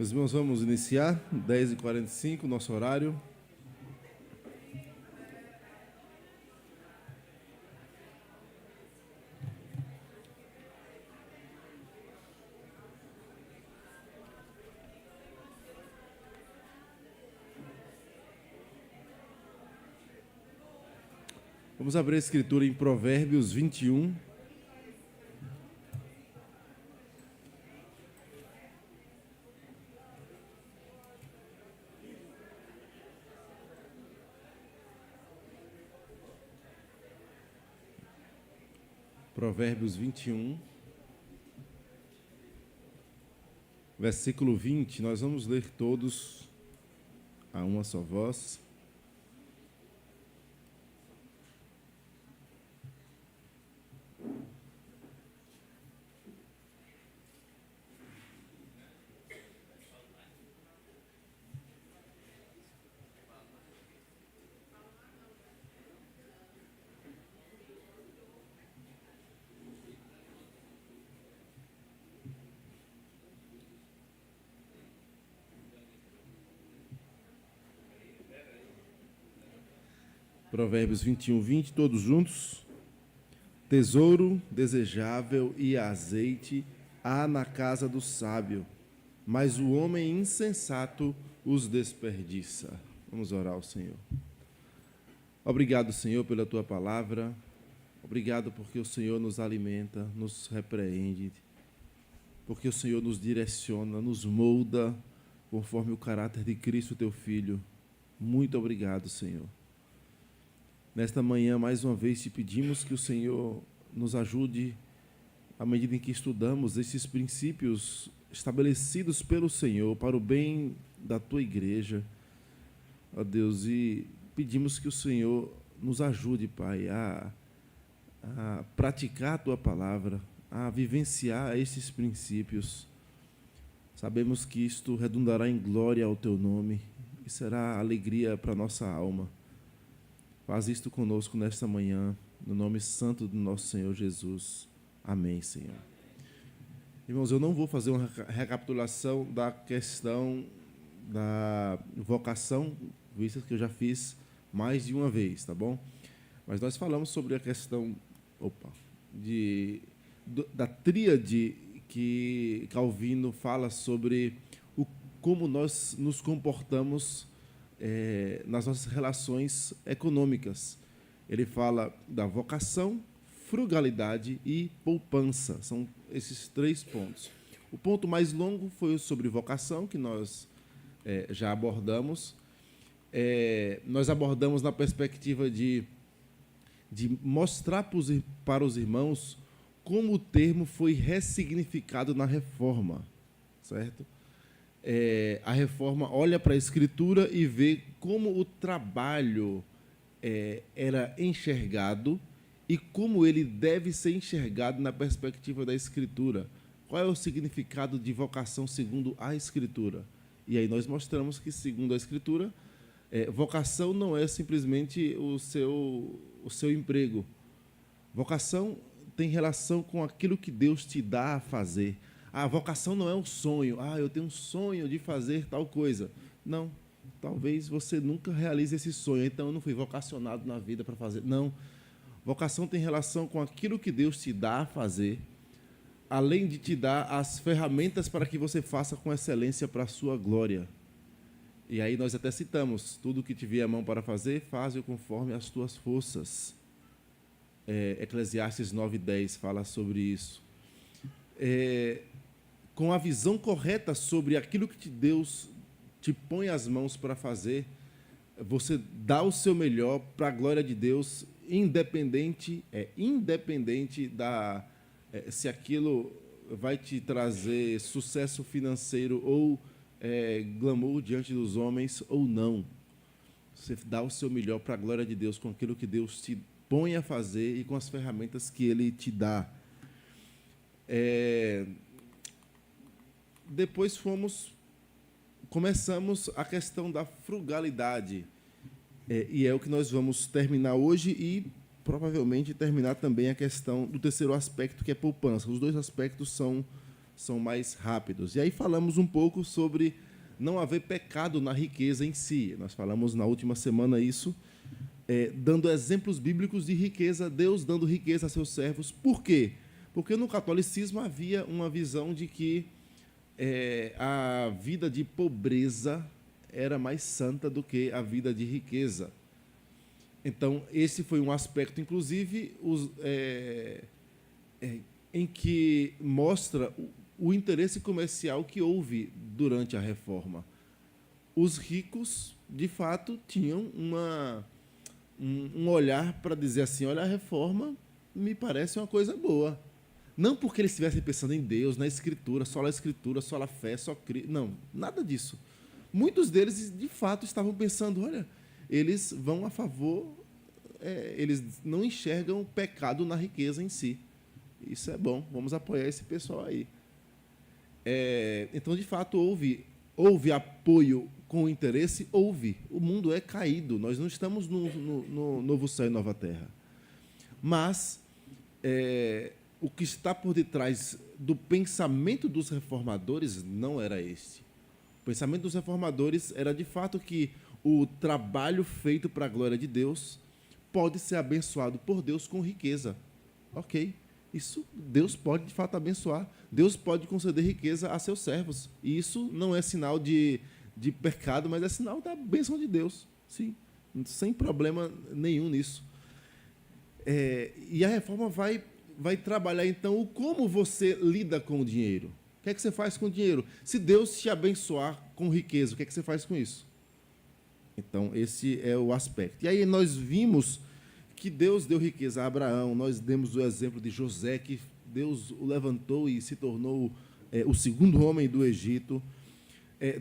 Meus irmãos, vamos iniciar, 10h45, nosso horário. Vamos abrir a escritura em Provérbios 21. Provérbios 21, versículo 20, nós vamos ler todos a uma só voz. Provérbios 21, 20, todos juntos. Tesouro desejável e azeite há na casa do sábio, mas o homem insensato os desperdiça. Vamos orar ao Senhor. Obrigado, Senhor, pela Tua palavra. Obrigado porque o Senhor nos alimenta, nos repreende, porque o Senhor nos direciona, nos molda conforme o caráter de Cristo, Teu Filho. Muito obrigado, Senhor. Nesta manhã, mais uma vez, te pedimos que o Senhor nos ajude, à medida em que estudamos esses princípios estabelecidos pelo Senhor para o bem da Tua igreja, ó Deus, e pedimos que o Senhor nos ajude, Pai, a praticar a Tua palavra, a vivenciar esses princípios. Sabemos que isto redundará em glória ao Teu nome e será alegria para a nossa alma. Faz isto conosco nesta manhã, no nome santo do nosso Senhor Jesus. Amém, Senhor. Irmãos, eu não vou fazer uma recapitulação da questão da vocação, visto que eu já fiz mais de uma vez, tá bom? Mas nós falamos sobre a questão da tríade que Calvino fala sobre como nós nos comportamos nas nossas relações econômicas. Ele fala da vocação, frugalidade e poupança. São esses 3 pontos. O ponto mais longo foi sobre vocação, que nós já abordamos. Nós abordamos na perspectiva de mostrar para os irmãos como o termo foi ressignificado na Reforma, certo? A Reforma olha para a Escritura e vê como o trabalho era enxergado e como ele deve ser enxergado na perspectiva da Escritura. Qual é o significado de vocação segundo a Escritura? E aí nós mostramos que, segundo a Escritura, vocação não é simplesmente o seu emprego. Vocação tem relação com aquilo que Deus te dá a fazer. A vocação não é um sonho. Eu tenho um sonho de fazer tal coisa. Não. Talvez você nunca realize esse sonho. Então, eu não fui vocacionado na vida para fazer. Não. Vocação tem relação com aquilo que Deus te dá a fazer, além de te dar as ferramentas para que você faça com excelência para a sua glória. E aí nós até citamos, tudo que te vier a mão para fazer, faze-o conforme as tuas forças. Eclesiastes 9:10 fala sobre isso. Com a visão correta sobre aquilo que Deus te põe as mãos para fazer, você dá o seu melhor para a glória de Deus, independente se aquilo vai te trazer sucesso financeiro ou glamour diante dos homens ou não. Você dá o seu melhor para a glória de Deus com aquilo que Deus te põe a fazer e com as ferramentas que Ele te dá. Depois começamos a questão da frugalidade, e é o que nós vamos terminar hoje e provavelmente terminar também a questão do terceiro aspecto, que é poupança. Os 2 aspectos são são mais rápidos. E aí falamos um pouco sobre não haver pecado na riqueza em si. Nós falamos na última semana isso, dando exemplos bíblicos de riqueza, Deus dando riqueza a seus servos. Por quê? Porque no catolicismo havia uma visão de que a vida de pobreza era mais santa do que a vida de riqueza. Então, esse foi um aspecto, inclusive, em que mostra o interesse comercial que houve durante a reforma. Os ricos, de fato, tinham um olhar para dizer assim, olha, a reforma me parece uma coisa boa. Não porque eles estivessem pensando em Deus, na Escritura, só a fé, só Cristo. Não, nada disso. Muitos deles, de fato, estavam pensando, olha, eles vão a favor, eles não enxergam o pecado na riqueza em si. Isso é bom, vamos apoiar esse pessoal aí. Então, de fato, houve apoio com interesse, houve. O mundo é caído, nós não estamos no novo céu e nova terra. Mas o que está por detrás do pensamento dos reformadores não era este. O pensamento dos reformadores era, de fato, que o trabalho feito para a glória de Deus pode ser abençoado por Deus com riqueza. Ok. Isso Deus pode, de fato, abençoar. Deus pode conceder riqueza a seus servos. E isso não é sinal de pecado, mas é sinal da bênção de Deus. Sim, sem problema nenhum nisso. E a reforma vai trabalhar, então, o como você lida com o dinheiro. O que é que você faz com o dinheiro? Se Deus te abençoar com riqueza, o que é que você faz com isso? Então, esse é o aspecto. E aí nós vimos que Deus deu riqueza a Abraão, nós demos o exemplo de José, que Deus o levantou e se tornou o segundo homem do Egito.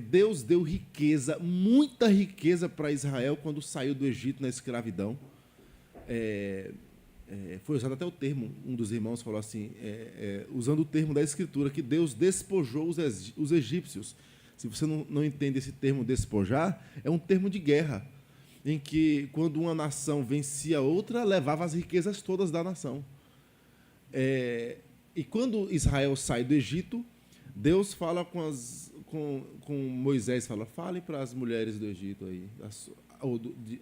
Deus deu riqueza, muita riqueza para Israel quando saiu do Egito na escravidão. Foi usado até o termo, um dos irmãos falou assim, usando o termo da Escritura, que Deus despojou os egípcios. Se você não entende esse termo despojar, é um termo de guerra, em que, quando uma nação vencia a outra, levava as riquezas todas da nação. E quando Israel sai do Egito, Deus fala com Moisés, fale para as mulheres do Egito,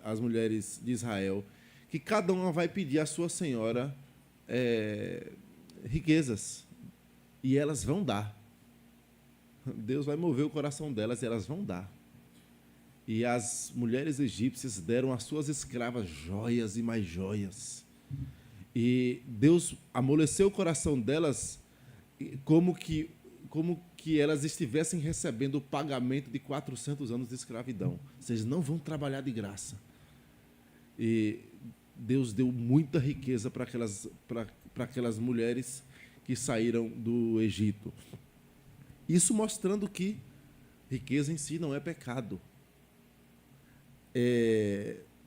as mulheres de Israel, que cada uma vai pedir à sua senhora riquezas, e elas vão dar. Deus vai mover o coração delas e elas vão dar. E as mulheres egípcias deram às suas escravas joias e mais joias. E Deus amoleceu o coração delas como que elas estivessem recebendo o pagamento de 400 anos de escravidão. Vocês não vão trabalhar de graça. E Deus deu muita riqueza para aquelas mulheres que saíram do Egito. Isso mostrando que riqueza em si não é pecado.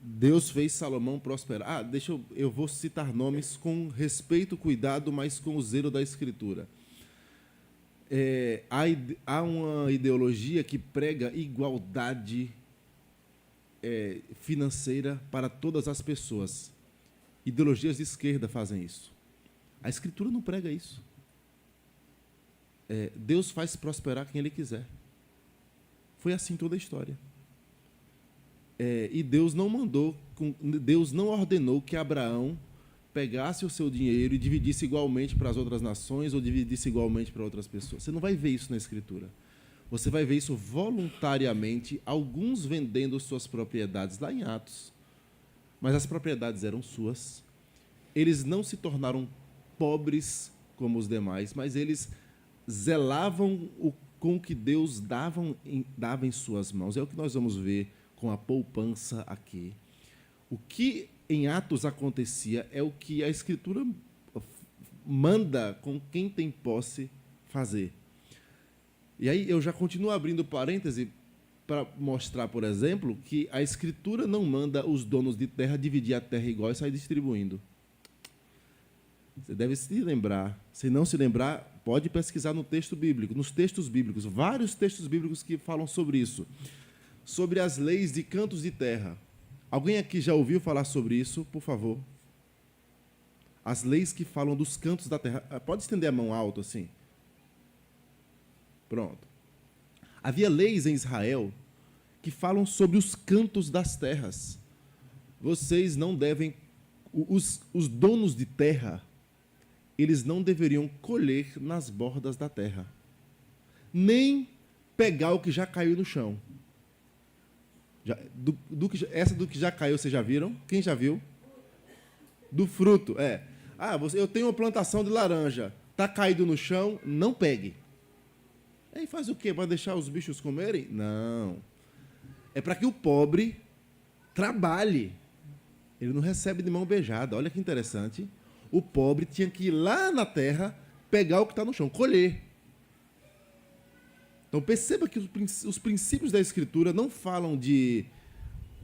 Deus fez Salomão prosperar. Eu vou citar nomes com respeito, cuidado, mas com o zelo da Escritura. Há uma ideologia que prega igualdade financeira para todas as pessoas. Ideologias de esquerda fazem isso. A Escritura não prega isso. Deus faz prosperar quem Ele quiser. Foi assim toda a história. E Deus não ordenou que Abraão pegasse o seu dinheiro e dividisse igualmente para as outras nações ou dividisse igualmente para outras pessoas. Você não vai ver isso na Escritura. Você vai ver isso voluntariamente, alguns vendendo suas propriedades, lá em Atos. Mas as propriedades eram suas. Eles não se tornaram pobres como os demais, mas eles zelavam com o que Deus dava em suas mãos. É o que nós vamos ver com a poupança aqui. O que em Atos acontecia é o que a Escritura manda com quem tem posse fazer. E aí eu já continuo abrindo parêntese para mostrar, por exemplo, que a Escritura não manda os donos de terra dividir a terra igual e sair distribuindo. Você deve se lembrar. Se não se lembrar, pode pesquisar no texto bíblico, nos textos bíblicos, vários textos bíblicos que falam sobre isso, sobre as leis de cantos de terra. Alguém aqui já ouviu falar sobre isso, por favor? As leis que falam dos cantos da terra. Pode estender a mão alto assim. Pronto. Havia leis em Israel que falam sobre os cantos das terras. Vocês não devem... Os donos de terra, eles não deveriam colher nas bordas da terra, nem pegar o que já caiu no chão. Essa do que já caiu, vocês já viram? Quem já viu? Do fruto, é. Eu tenho uma plantação de laranja, está caído no chão, não pegue. Aí faz o quê? Para deixar os bichos comerem? Não. É para que o pobre trabalhe. Ele não recebe de mão beijada. Olha que interessante. O pobre tinha que ir lá na terra, pegar o que está no chão, colher. Então perceba que os princípios da Escritura não falam de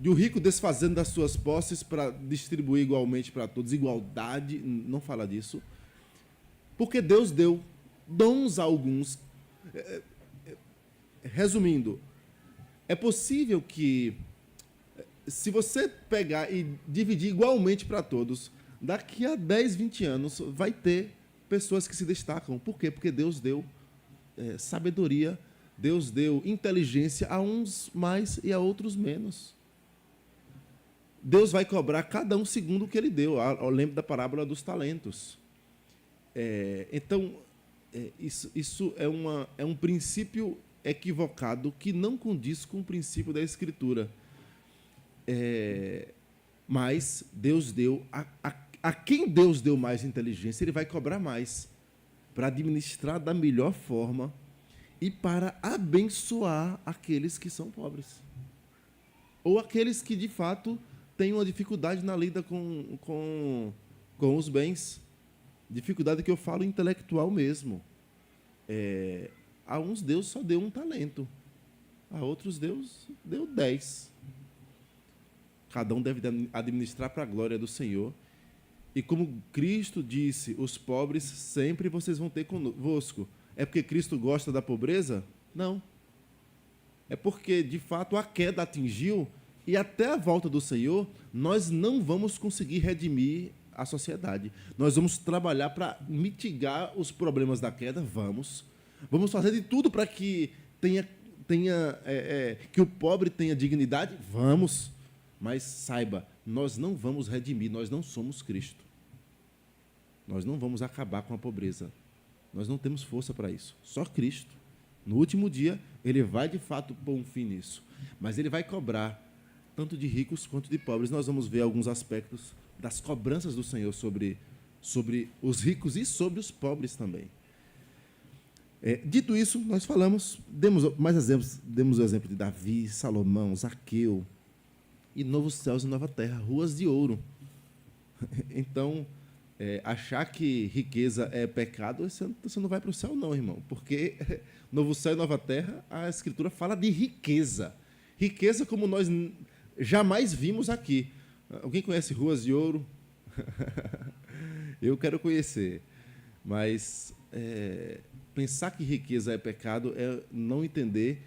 o rico desfazendo das suas posses para distribuir igualmente para todos. Igualdade, não fala disso. Porque Deus deu dons a alguns. Resumindo, é possível que, se você pegar e dividir igualmente para todos, daqui a 10, 20 anos vai ter pessoas que se destacam. Por quê? Porque Deus deu sabedoria, Deus deu inteligência a uns mais e a outros menos. Deus vai cobrar cada um segundo o que ele deu. Eu lembro da parábola dos talentos. Então, isso é um princípio equivocado que não condiz com o princípio da Escritura. Mas Deus deu... A quem Deus deu mais inteligência, ele vai cobrar mais para administrar da melhor forma e para abençoar aqueles que são pobres. Ou aqueles que, de fato, têm uma dificuldade na lida com os bens. Dificuldade que eu falo intelectual mesmo. A uns Deus só deu um talento. A outros Deus deu 10. Cada um deve administrar para a glória do Senhor. E como Cristo disse, os pobres sempre vocês vão ter convosco. É porque Cristo gosta da pobreza? Não. É porque, de fato, a queda atingiu e até a volta do Senhor, nós não vamos conseguir redimir a sociedade. Nós vamos trabalhar para mitigar os problemas da queda? Vamos. Vamos fazer de tudo para que que o pobre tenha dignidade? Vamos. Mas saiba, nós não vamos redimir, nós não somos Cristo. Nós não vamos acabar com a pobreza. Nós não temos força para isso. Só Cristo. No último dia, ele vai de fato pôr um fim nisso. Mas ele vai cobrar tanto de ricos quanto de pobres. Nós vamos ver alguns aspectos das cobranças do Senhor sobre os ricos e sobre os pobres também. Dito isso, nós demos mais exemplos, demos o exemplo de Davi, Salomão, Zaqueu, e novos céus e nova terra, ruas de ouro. Então, achar que riqueza é pecado, você não vai para o céu não, irmão, porque novo céu e nova terra, a Escritura fala de riqueza. Riqueza como nós jamais vimos aqui. Alguém conhece ruas de ouro? Eu quero conhecer. Mas pensar que riqueza é pecado é não entender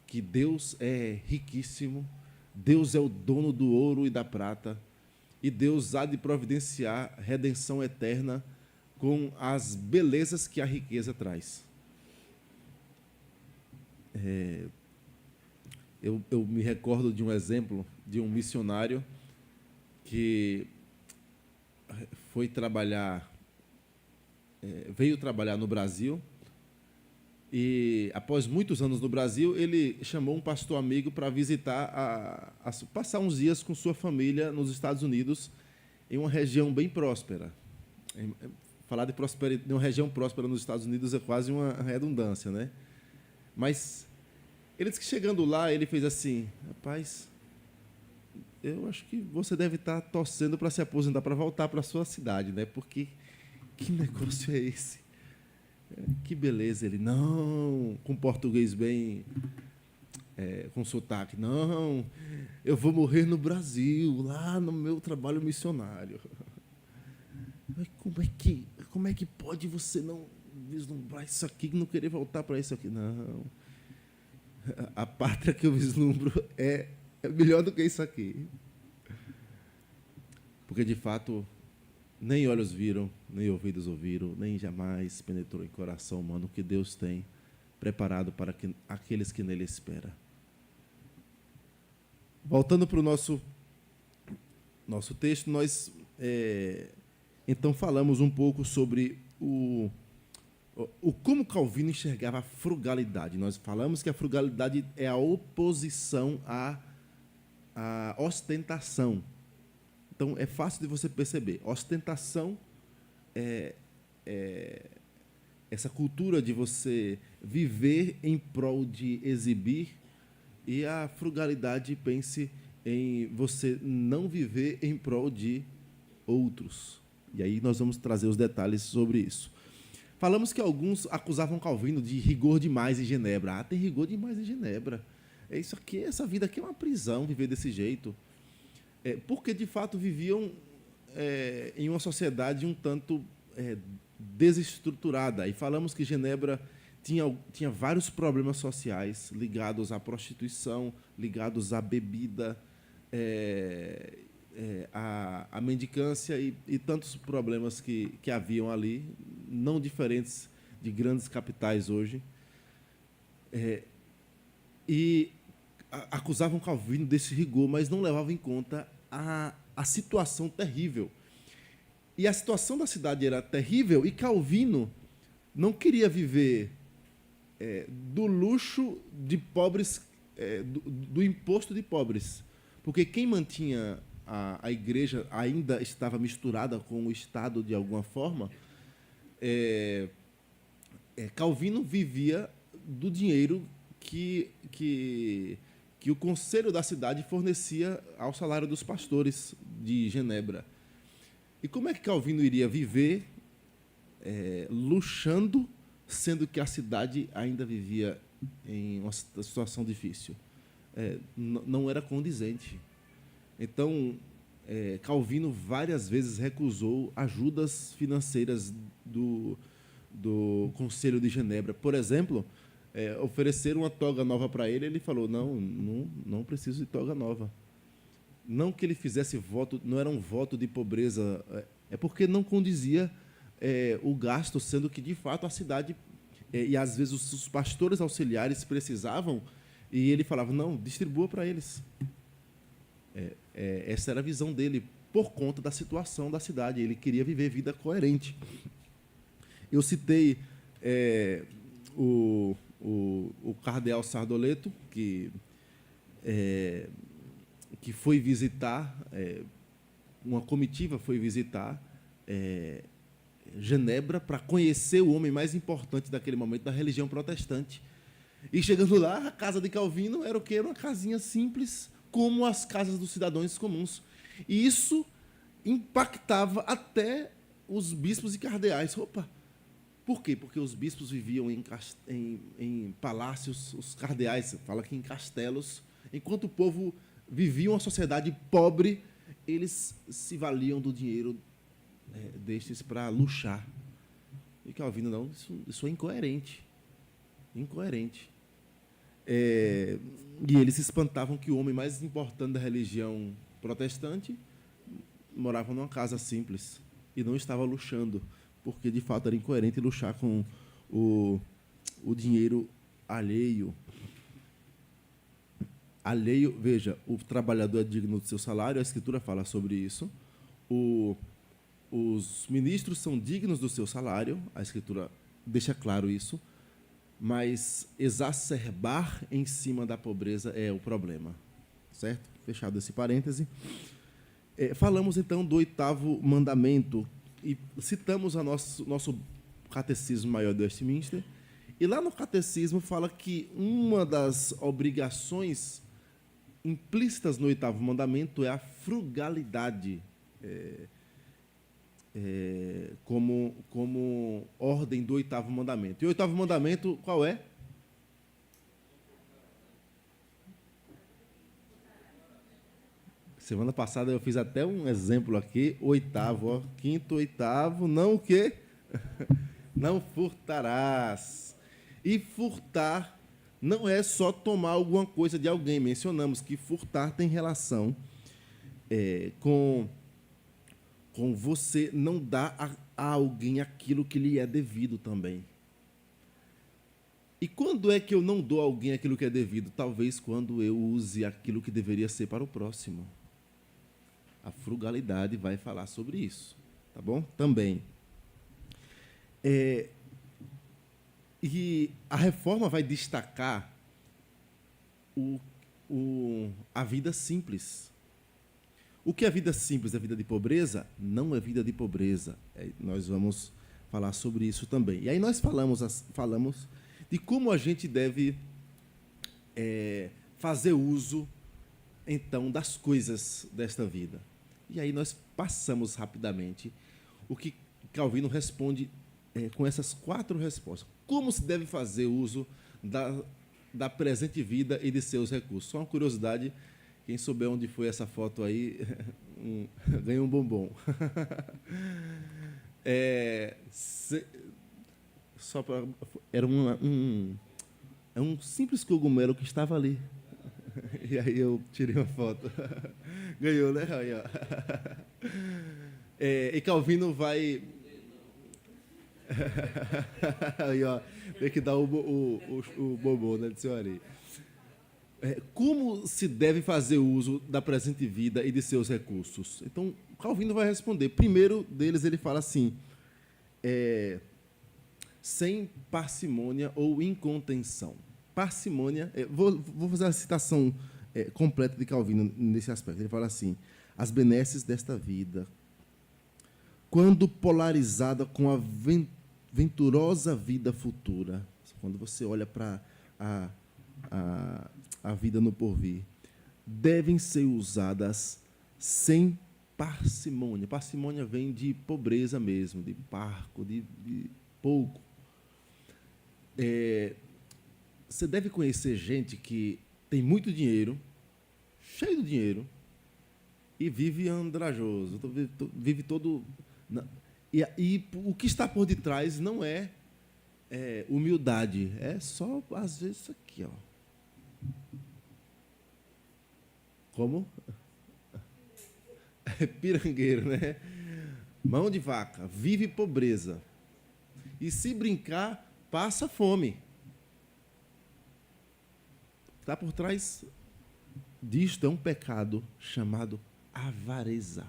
que Deus é riquíssimo, Deus é o dono do ouro e da prata, e Deus há de providenciar redenção eterna com as belezas que a riqueza traz. Eu me recordo de um exemplo de um missionário que foi veio trabalhar no Brasil. E, após muitos anos no Brasil, ele chamou um pastor amigo para visitar, passar uns dias com sua família nos Estados Unidos, em uma região bem próspera. Falar de uma região próspera nos Estados Unidos é quase uma redundância, né? Mas ele disse que, chegando lá, ele fez assim: rapaz, eu acho que você deve estar torcendo para se aposentar, para voltar para a sua cidade, né? Porque que negócio é esse? Que beleza. Ele, não, com português bem, com sotaque, não, eu vou morrer no Brasil, lá no meu trabalho missionário. Como é que pode você não vislumbrar isso aqui, não querer voltar para isso aqui? Não, a pátria que eu vislumbro é melhor do que isso aqui. Porque, de fato, nem olhos viram, nem ouvidos ouviram, nem jamais penetrou em coração humano o que Deus tem preparado para aqueles que nele esperam. Voltando para o nosso texto, nós então falamos um pouco sobre como Calvino enxergava a frugalidade. Nós falamos que a frugalidade é a oposição à ostentação. Então, é fácil de você perceber. Ostentação é essa cultura de você viver em prol de exibir, e a frugalidade pense em você não viver em prol de outros. E aí nós vamos trazer os detalhes sobre isso. Falamos que alguns acusavam Calvino de rigor demais em Genebra. Ah, tem rigor demais em Genebra. Isso aqui, essa vida aqui é uma prisão, viver desse jeito. Porque, de fato, viviam em uma sociedade um tanto desestruturada. E falamos que Genebra tinha vários problemas sociais ligados à prostituição, ligados à bebida, à mendicância e tantos problemas que haviam ali, não diferentes de grandes capitais hoje. E acusavam Calvino desse rigor, mas não levavam em conta a situação terrível. E a situação da cidade era terrível, e Calvino não queria viver do luxo de pobres, do imposto de pobres. Porque quem mantinha a igreja ainda estava misturada com o Estado de alguma forma. Calvino vivia do dinheiro que o conselho da cidade fornecia ao salário dos pastores de Genebra. E como é que Calvino iria viver luxando, sendo que a cidade ainda vivia em uma situação difícil? Não era condizente. Então, Calvino várias vezes recusou ajudas financeiras do Conselho de Genebra. Por exemplo, ofereceram uma toga nova para ele, ele falou, não preciso de toga nova. Não que ele fizesse voto, não era um voto de pobreza, é porque não condizia o gasto, sendo que, de fato, a cidade, e às vezes os pastores auxiliares precisavam, e ele falava, não, distribua para eles. Essa era a visão dele, por conta da situação da cidade. Ele queria viver vida coerente. Eu citei o cardeal Sardoleto, que foi visitar, uma comitiva foi visitar Genebra para conhecer o homem mais importante daquele momento da religião protestante. E chegando lá, a casa de Calvino era o quê? Era uma casinha simples, como as casas dos cidadãos comuns. E isso impactava até os bispos e cardeais. Opa! Por quê? Porque os bispos viviam em palácios, os cardeais, fala que em castelos, enquanto o povo vivia uma sociedade pobre, eles se valiam do dinheiro destes para luxar. E Calvino, não, isso é incoerente. Incoerente. E eles se espantavam que o homem mais importante da religião protestante morava numa casa simples e não estava luxando, porque, de fato, era incoerente luxar com o dinheiro alheio. Alheio, veja, o trabalhador é digno do seu salário, a Escritura fala sobre isso. Os ministros são dignos do seu salário, a Escritura deixa claro isso, mas exacerbar em cima da pobreza é o problema. Certo? Fechado esse parêntese. Falamos, então, do 8º mandamento, e citamos o nosso Catecismo Maior de Westminster, e lá no Catecismo fala que uma das obrigações implícitas no 8º mandamento é a frugalidade, como ordem do 8º mandamento. E o 8º mandamento, qual é? Semana passada eu fiz até um exemplo aqui, 8º, ó, 5º, 8º, não o quê? Não furtarás. E furtar não é só tomar alguma coisa de alguém. Mencionamos que furtar tem relação com você não dar a alguém aquilo que lhe é devido também. E quando é que eu não dou a alguém aquilo que é devido? Talvez quando eu use aquilo que deveria ser para o próximo. A frugalidade vai falar sobre isso, tá bom? Também. E a reforma vai destacar a vida simples. O que é vida simples? É vida de pobreza? Não é vida de pobreza. Nós vamos falar sobre isso também. E aí nós falamos de como a gente deve fazer uso, então, das coisas desta vida. E aí nós passamos rapidamente o que Calvino responde com essas 4 respostas. Como se deve fazer uso da presente vida e de seus recursos? Só uma curiosidade, quem souber onde foi essa foto aí, ganha um bombom. Era um simples cogumelo que estava ali. E aí eu tirei uma foto. Ganhou, né? Aí, ó. E Calvino vai... Aí, ó, tem que dar o bombom, né, de senhoria. Como se deve fazer uso da presente vida e de seus recursos? Então, Calvino vai responder. Primeiro deles, ele fala assim, sem parcimônia ou incontenção. Parcimônia, vou fazer a citação completa de Calvino nesse aspecto. Ele fala assim, as benesses desta vida, quando polarizada com a venturosa vida futura, quando você olha para a vida no porvir, devem ser usadas sem parcimônia. Parcimônia vem de pobreza mesmo, de parco, de pouco. Você deve conhecer gente que tem muito dinheiro, cheio de dinheiro, e vive andrajoso, vive todo... E o que está por detrás não é humildade, é só, às vezes, isso aqui, ó. Como? É pirangueiro, né? Mão de vaca, vive pobreza. E se brincar, passa fome. Está por trás disto é um pecado chamado avareza.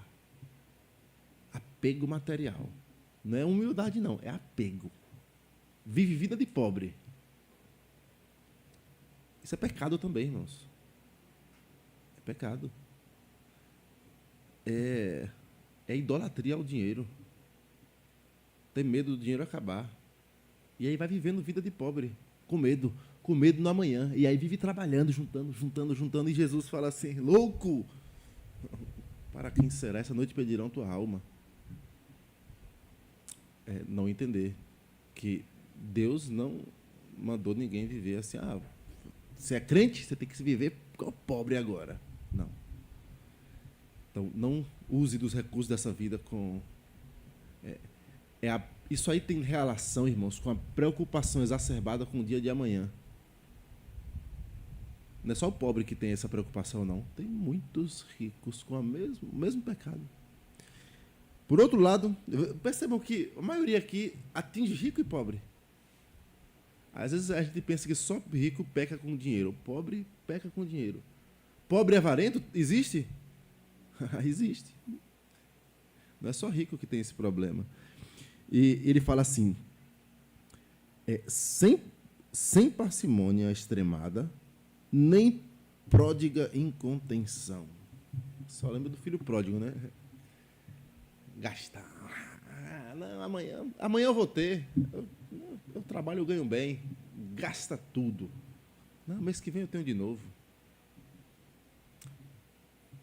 Apego material. Não é humildade, não, é apego. Vive vida de pobre. Isso é pecado também, irmãos. É pecado. É idolatria ao dinheiro. Tem medo do dinheiro acabar. E aí vai vivendo vida de pobre, com medo no amanhã. E aí vive trabalhando, juntando. E Jesus fala assim, louco! Para quem será? Essa noite pedirão tua alma. Não entender que Deus não mandou ninguém viver assim, você é crente, você tem que se viver pobre agora. Não. Então, não use dos recursos dessa vida com... isso aí tem relação, irmãos, com a preocupação exacerbada com o dia de amanhã. Não é só o pobre que tem essa preocupação, não. Tem muitos ricos com o mesmo pecado. Por outro lado, percebam que a maioria aqui atinge rico e pobre. Às vezes a gente pensa que só rico peca com dinheiro. O pobre peca com dinheiro. Pobre avarento existe? Existe. Não é só rico que tem esse problema. E ele fala assim, sem parcimônia extremada, nem pródiga incontenção. Só lembra do filho pródigo, né? Gastar. Não, amanhã eu vou ter. Eu trabalho, eu ganho bem. Gasta tudo. Não, mês que vem eu tenho de novo.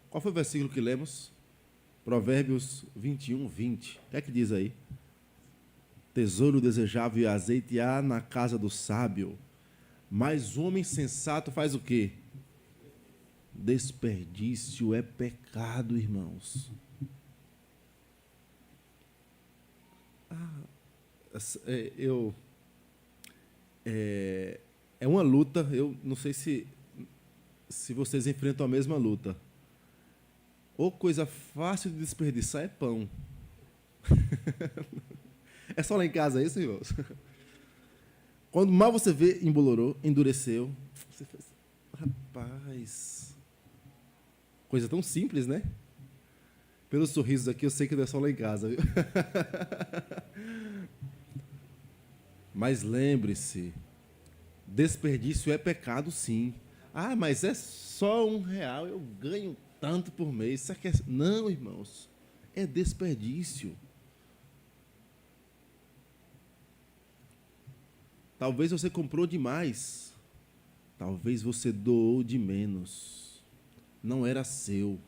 Qual foi o versículo que lemos? Provérbios 21, 20. O que é que diz aí? Tesouro desejável e azeite há na casa do sábio, mas o homem sensato faz o quê? Desperdício é pecado, irmãos. É uma luta, eu não sei se vocês enfrentam a mesma luta. Ou coisa fácil de desperdiçar é pão. É só lá em casa isso, irmãos? Quando mal você vê, embolorou, endureceu. Você fez, rapaz, coisa tão simples, né? Pelos sorrisos aqui, eu sei que não é só lá em casa, viu? Mas lembre-se, desperdício é pecado, sim. Ah, mas é só R$1, eu ganho tanto por mês. Isso aqui é... Não, irmãos, é desperdício. Talvez você comprou demais. Talvez você doou de menos. Não era seu.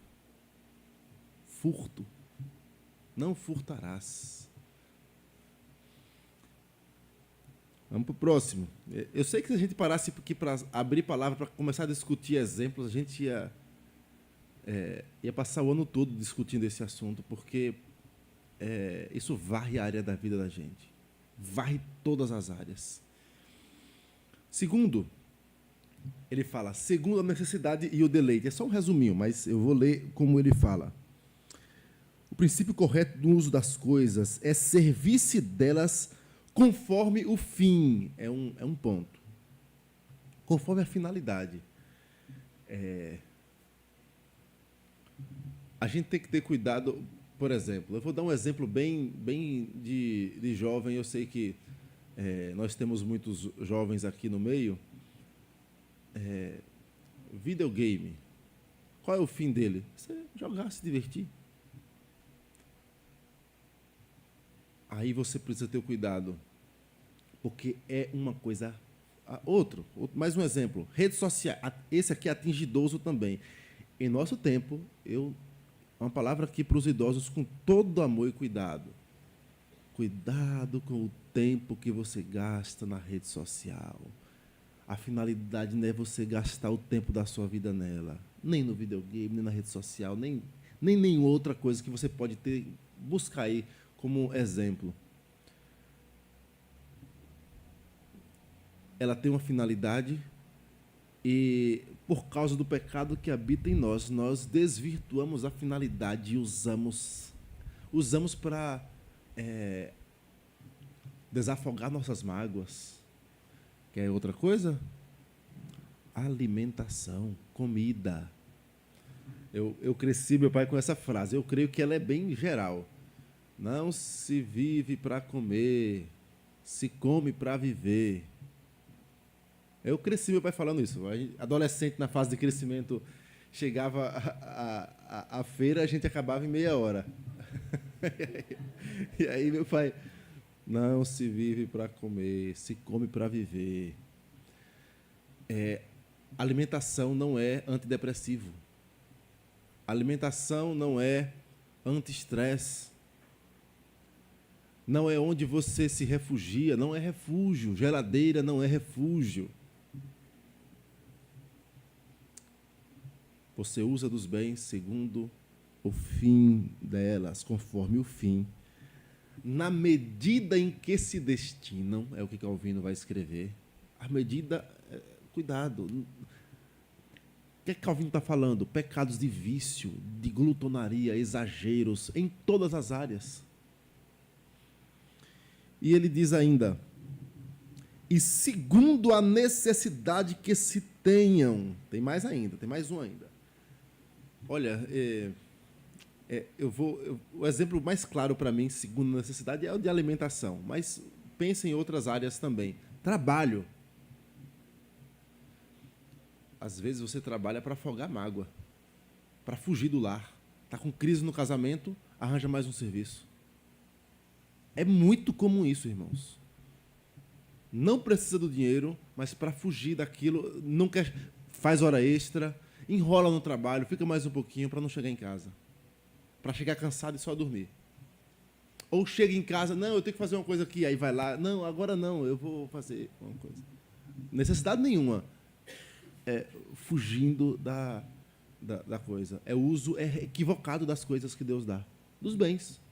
Furto. Não furtarás. Vamos para o próximo. Eu sei que se a gente parasse aqui para abrir palavra, para começar a discutir exemplos, a gente ia passar o ano todo discutindo esse assunto, porque isso varre a área da vida da gente. Varre todas as áreas. Segundo, ele fala, segundo a necessidade e o deleite. É só um resuminho, mas eu vou ler como ele fala. O princípio correto do uso das coisas é servir-se delas conforme o fim. É um ponto. Conforme a finalidade. A gente tem que ter cuidado, por exemplo, eu vou dar um exemplo bem de jovem. Eu sei que nós temos muitos jovens aqui no meio. Videogame. Qual é o fim dele? Você jogar, se divertir. Aí você precisa ter cuidado, porque é uma coisa... Outro, mais um exemplo. Rede social. Esse aqui atinge idoso também. Em nosso tempo, uma palavra aqui para os idosos com todo amor e cuidado. Cuidado com o tempo que você gasta na rede social. A finalidade não é você gastar o tempo da sua vida nela. Nem no videogame, nem na rede social, nem nenhuma outra coisa que você pode ter, buscar aí como exemplo. Ela tem uma finalidade e, por causa do pecado que habita em nós, nós desvirtuamos a finalidade e usamos para desafogar nossas mágoas. Quer outra coisa? Alimentação, comida. Eu cresci, meu pai, com essa frase. Eu creio que ela é bem geral. Não se vive para comer, se come para viver. Eu cresci, meu pai, falando isso. Adolescente, na fase de crescimento, chegava a feira, a gente acabava em meia hora. E aí, meu pai, não se vive para comer, se come para viver. Alimentação não é antidepressivo. Alimentação não é anti-estresse. Não é onde você se refugia, não é refúgio. Geladeira não é refúgio. Você usa dos bens segundo o fim delas, conforme o fim, na medida em que se destinam, é o que Calvino vai escrever. A medida, cuidado. O que Calvino está falando? Pecados de vício, de glutonaria, exageros, em todas as áreas. E ele diz ainda, e segundo a necessidade que se tenham. Tem mais ainda, tem mais um ainda. Olha, o exemplo mais claro para mim, segundo a necessidade, é o de alimentação, mas pense em outras áreas também. Trabalho. Às vezes você trabalha para afogar mágoa, para fugir do lar. Está com crise no casamento, arranja mais um serviço. É muito comum isso, irmãos. Não precisa do dinheiro, mas para fugir daquilo, não quer, faz hora extra, enrola no trabalho, fica mais um pouquinho para não chegar em casa. Para chegar cansado e só dormir. Ou chega em casa, não, eu tenho que fazer uma coisa aqui, aí vai lá, não, agora não, eu vou fazer uma coisa. Necessidade nenhuma. Fugindo da coisa. É o uso equivocado das coisas que Deus dá. Dos bens.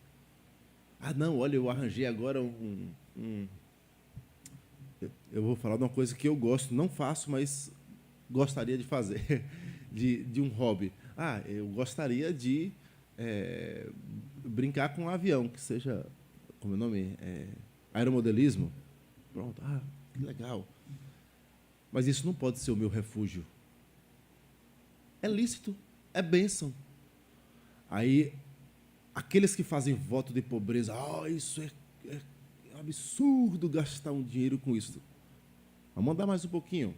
Ah, não, olha, eu arranjei agora eu vou falar de uma coisa que eu gosto, não faço, mas gostaria de fazer, de um hobby. Ah, eu gostaria de brincar com um avião, que seja, como é o nome? Aeromodelismo. Pronto. Ah, que legal. Mas isso não pode ser o meu refúgio. É lícito, é bênção. Aí, aqueles que fazem voto de pobreza, isso é absurdo gastar um dinheiro com isso. Vamos andar mais um pouquinho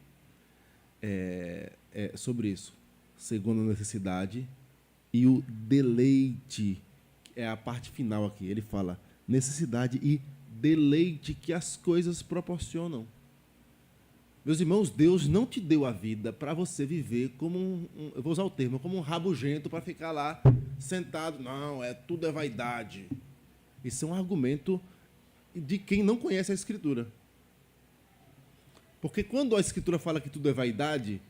sobre isso. Segunda necessidade e o deleite, é a parte final aqui. Ele fala necessidade e deleite que as coisas proporcionam. Meus irmãos, Deus não te deu a vida para você viver como eu vou usar o termo, como um rabugento para ficar lá sentado. Não, tudo é vaidade. Isso é um argumento de quem não conhece a Escritura. Porque quando a Escritura fala que tudo é vaidade,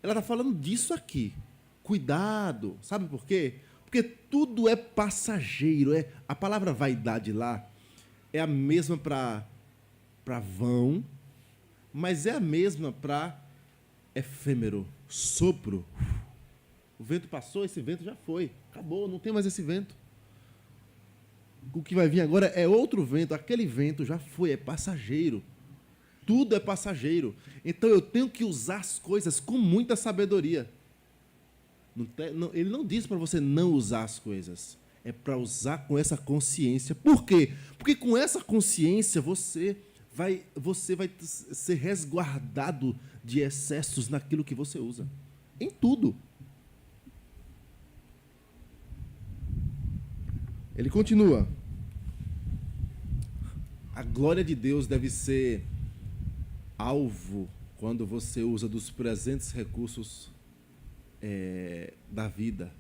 ela está falando disso aqui. Cuidado. Sabe por quê? Porque tudo é passageiro. A palavra vaidade lá é a mesma para vão, mas é a mesma para efêmero, sopro. O vento passou, esse vento já foi. Acabou, não tem mais esse vento. O que vai vir agora é outro vento. Aquele vento já foi, é passageiro. Tudo é passageiro. Então eu tenho que usar as coisas com muita sabedoria. Ele não diz para você não usar as coisas. É para usar com essa consciência. Por quê? Porque com essa consciência você vai ser resguardado de excessos naquilo que você usa. Em tudo. Ele continua. A glória de Deus deve ser alvo quando você usa dos presentes recursos da vida.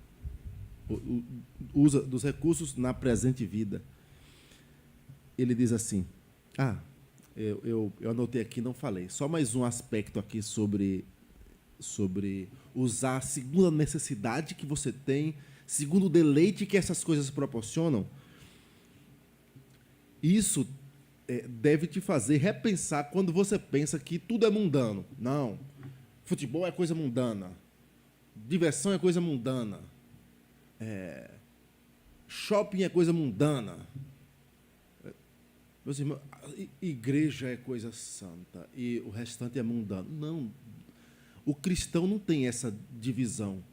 Usa dos recursos na presente vida. Ele diz assim, eu anotei aqui, não falei. Só mais um aspecto aqui sobre usar a segunda necessidade que você tem, segundo o deleite que essas coisas proporcionam. Isso deve te fazer repensar quando você pensa que tudo é mundano. Não, futebol é coisa mundana, diversão é coisa mundana, shopping é coisa mundana. Meus irmãos, igreja é coisa santa e o restante é mundano. Não, o cristão não tem essa divisão.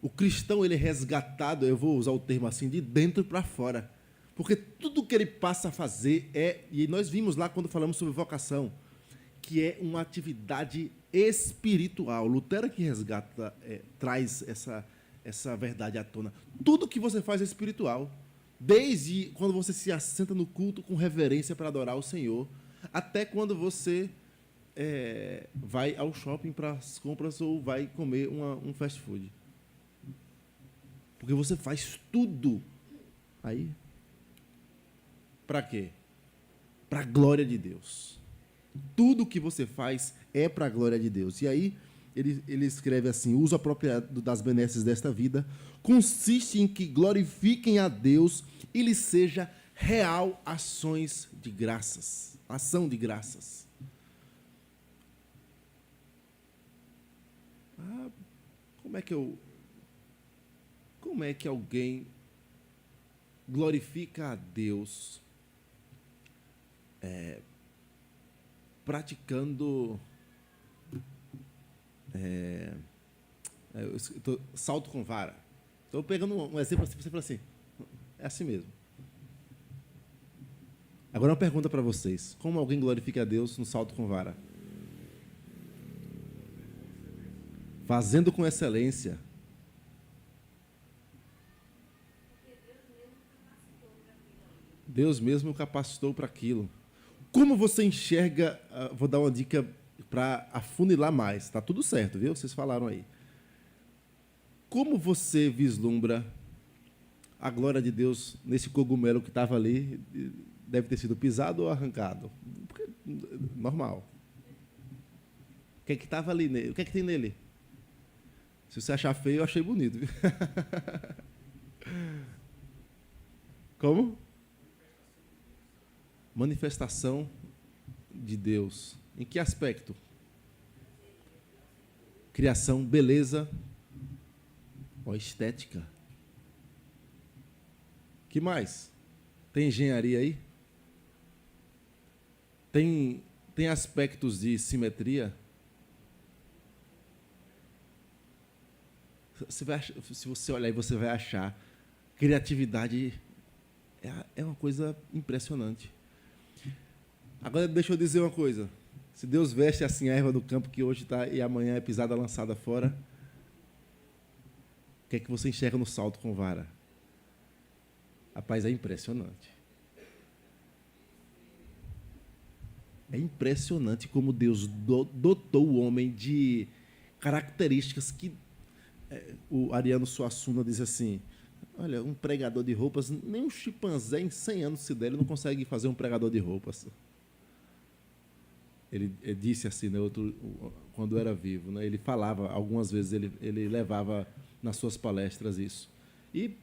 O cristão, ele é resgatado, eu vou usar o termo assim, de dentro para fora. Porque tudo que ele passa a fazer e nós vimos lá quando falamos sobre vocação, que é uma atividade espiritual. Lutero que resgata, traz essa verdade à tona. Tudo que você faz é espiritual. Desde quando você se assenta no culto com reverência para adorar o Senhor, até quando você vai ao shopping para as compras ou vai comer um fast food. Porque você faz tudo. Aí, para quê? Para a glória de Deus. Tudo que você faz é para a glória de Deus. E aí, ele escreve assim, o uso apropriado das benesses desta vida consiste em que glorifiquem a Deus e lhe seja real ações de graças. Ação de graças. Como é que alguém glorifica a Deus praticando salto com vara? Estou pegando um exemplo assim, você fala assim, é assim mesmo. Agora uma pergunta para vocês. Como alguém glorifica a Deus no salto com vara? Fazendo com excelência. Deus mesmo capacitou para aquilo. Como você enxerga, vou dar uma dica para afunilar mais, está tudo certo, viu? Vocês falaram aí. Como você vislumbra a glória de Deus nesse cogumelo que estava ali? Deve ter sido pisado ou arrancado? Porque, normal. O que é que estava ali nele? O que é que tem nele? Se você achar feio, eu achei bonito. Viu? Como? Manifestação de Deus. Em que aspecto? Criação, beleza, estética. Que mais? Tem engenharia aí? Tem tem aspectos de simetria. Se você olhar aí, você vai achar criatividade é uma coisa impressionante. Agora, deixa eu dizer uma coisa. Se Deus veste assim a erva do campo que hoje está e amanhã é pisada, lançada fora, o que é que você enxerga no salto com vara? Rapaz, é impressionante. É impressionante como Deus dotou o homem de características que o Ariano Suassuna diz assim, olha, um pregador de roupas, nem um chimpanzé em 100 anos se der, ele não consegue fazer um pregador de roupas. Ele disse assim, né, quando era vivo, né, ele falava, algumas vezes ele levava nas suas palestras isso. E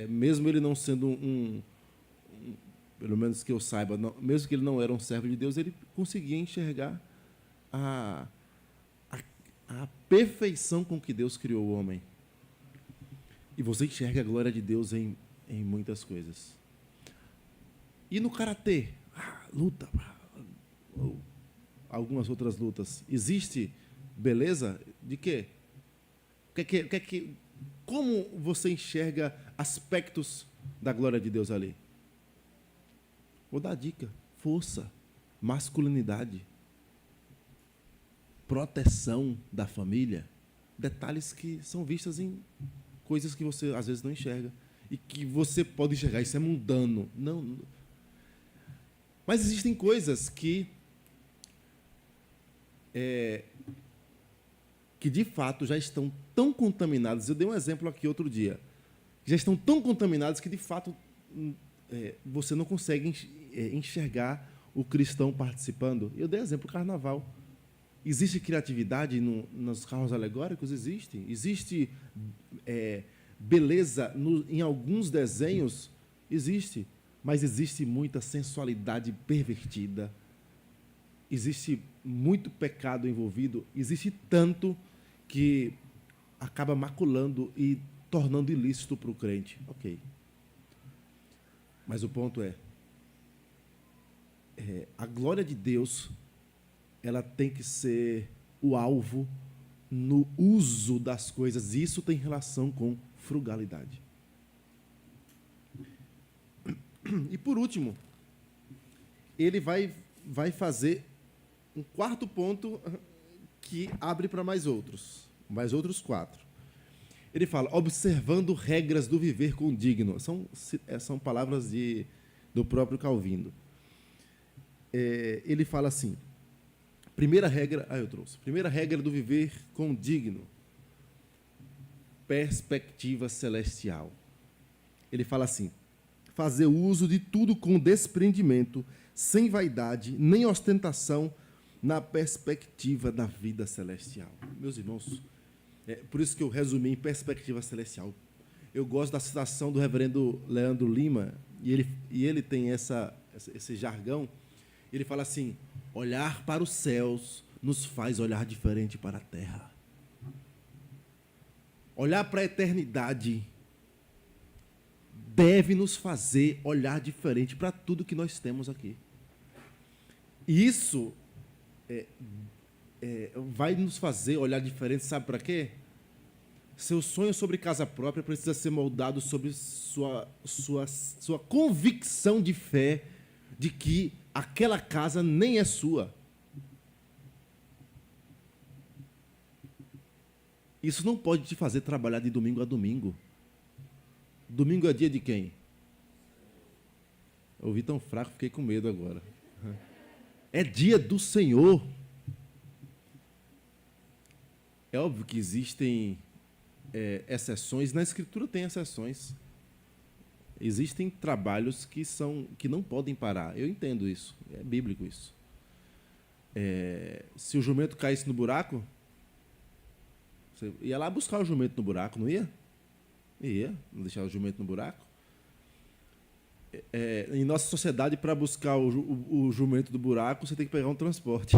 mesmo ele não sendo pelo menos que eu saiba, mesmo que ele não era um servo de Deus, ele conseguia enxergar a perfeição com que Deus criou o homem. E você enxerga a glória de Deus em muitas coisas. E no karatê, luta, ou algumas outras lutas, existe beleza de quê? Como você enxerga aspectos da glória de Deus ali? Vou dar a dica: força, masculinidade, proteção da família, detalhes que são vistos em coisas que você às vezes não enxerga e que você pode enxergar, isso é mundano. Não. Mas existem coisas que de fato já estão tão contaminadas. Eu dei um exemplo aqui outro dia. Já estão tão contaminadas que de fato você não consegue enxergar o cristão participando. Eu dei exemplo do carnaval. Existe criatividade nos carros alegóricos? Existe beleza em alguns desenhos? Existe. Mas existe muita sensualidade pervertida. Existe muito pecado envolvido. Existe tanto que acaba maculando e tornando ilícito para o crente. Ok. Mas o ponto a glória de Deus, ela tem que ser o alvo no uso das coisas. Isso tem relação com frugalidade. E por último, ele vai fazer um quarto ponto que abre para mais outros 4. Ele fala, observando regras do viver condigno. São palavras do próprio Calvino. Ele fala assim, primeira regra do viver condigno, perspectiva celestial. Ele fala assim, fazer uso de tudo com desprendimento, sem vaidade, nem ostentação, na perspectiva da vida celestial. Meus irmãos, por isso que eu resumi em perspectiva celestial. Eu gosto da citação do reverendo Leandro Lima, e ele tem esse jargão. Ele fala assim, olhar para os céus nos faz olhar diferente para a terra. Olhar para a eternidade deve nos fazer olhar diferente para tudo que nós temos aqui. E isso vai nos fazer olhar diferente, sabe para quê? Seu sonho sobre casa própria precisa ser moldado sobre sua convicção de fé de que aquela casa nem é sua. Isso não pode te fazer trabalhar de domingo a domingo. Domingo é dia de quem? Eu ouvi tão fraco, fiquei com medo agora. É dia do Senhor. É óbvio que existem exceções. Na Escritura tem exceções. Existem trabalhos que não podem parar. Eu entendo isso. É bíblico isso. Se o jumento caísse no buraco, você ia lá buscar o jumento no buraco, não ia? Ia, não deixar o jumento no buraco. Em nossa sociedade, para buscar o jumento do buraco, você tem que pegar um transporte.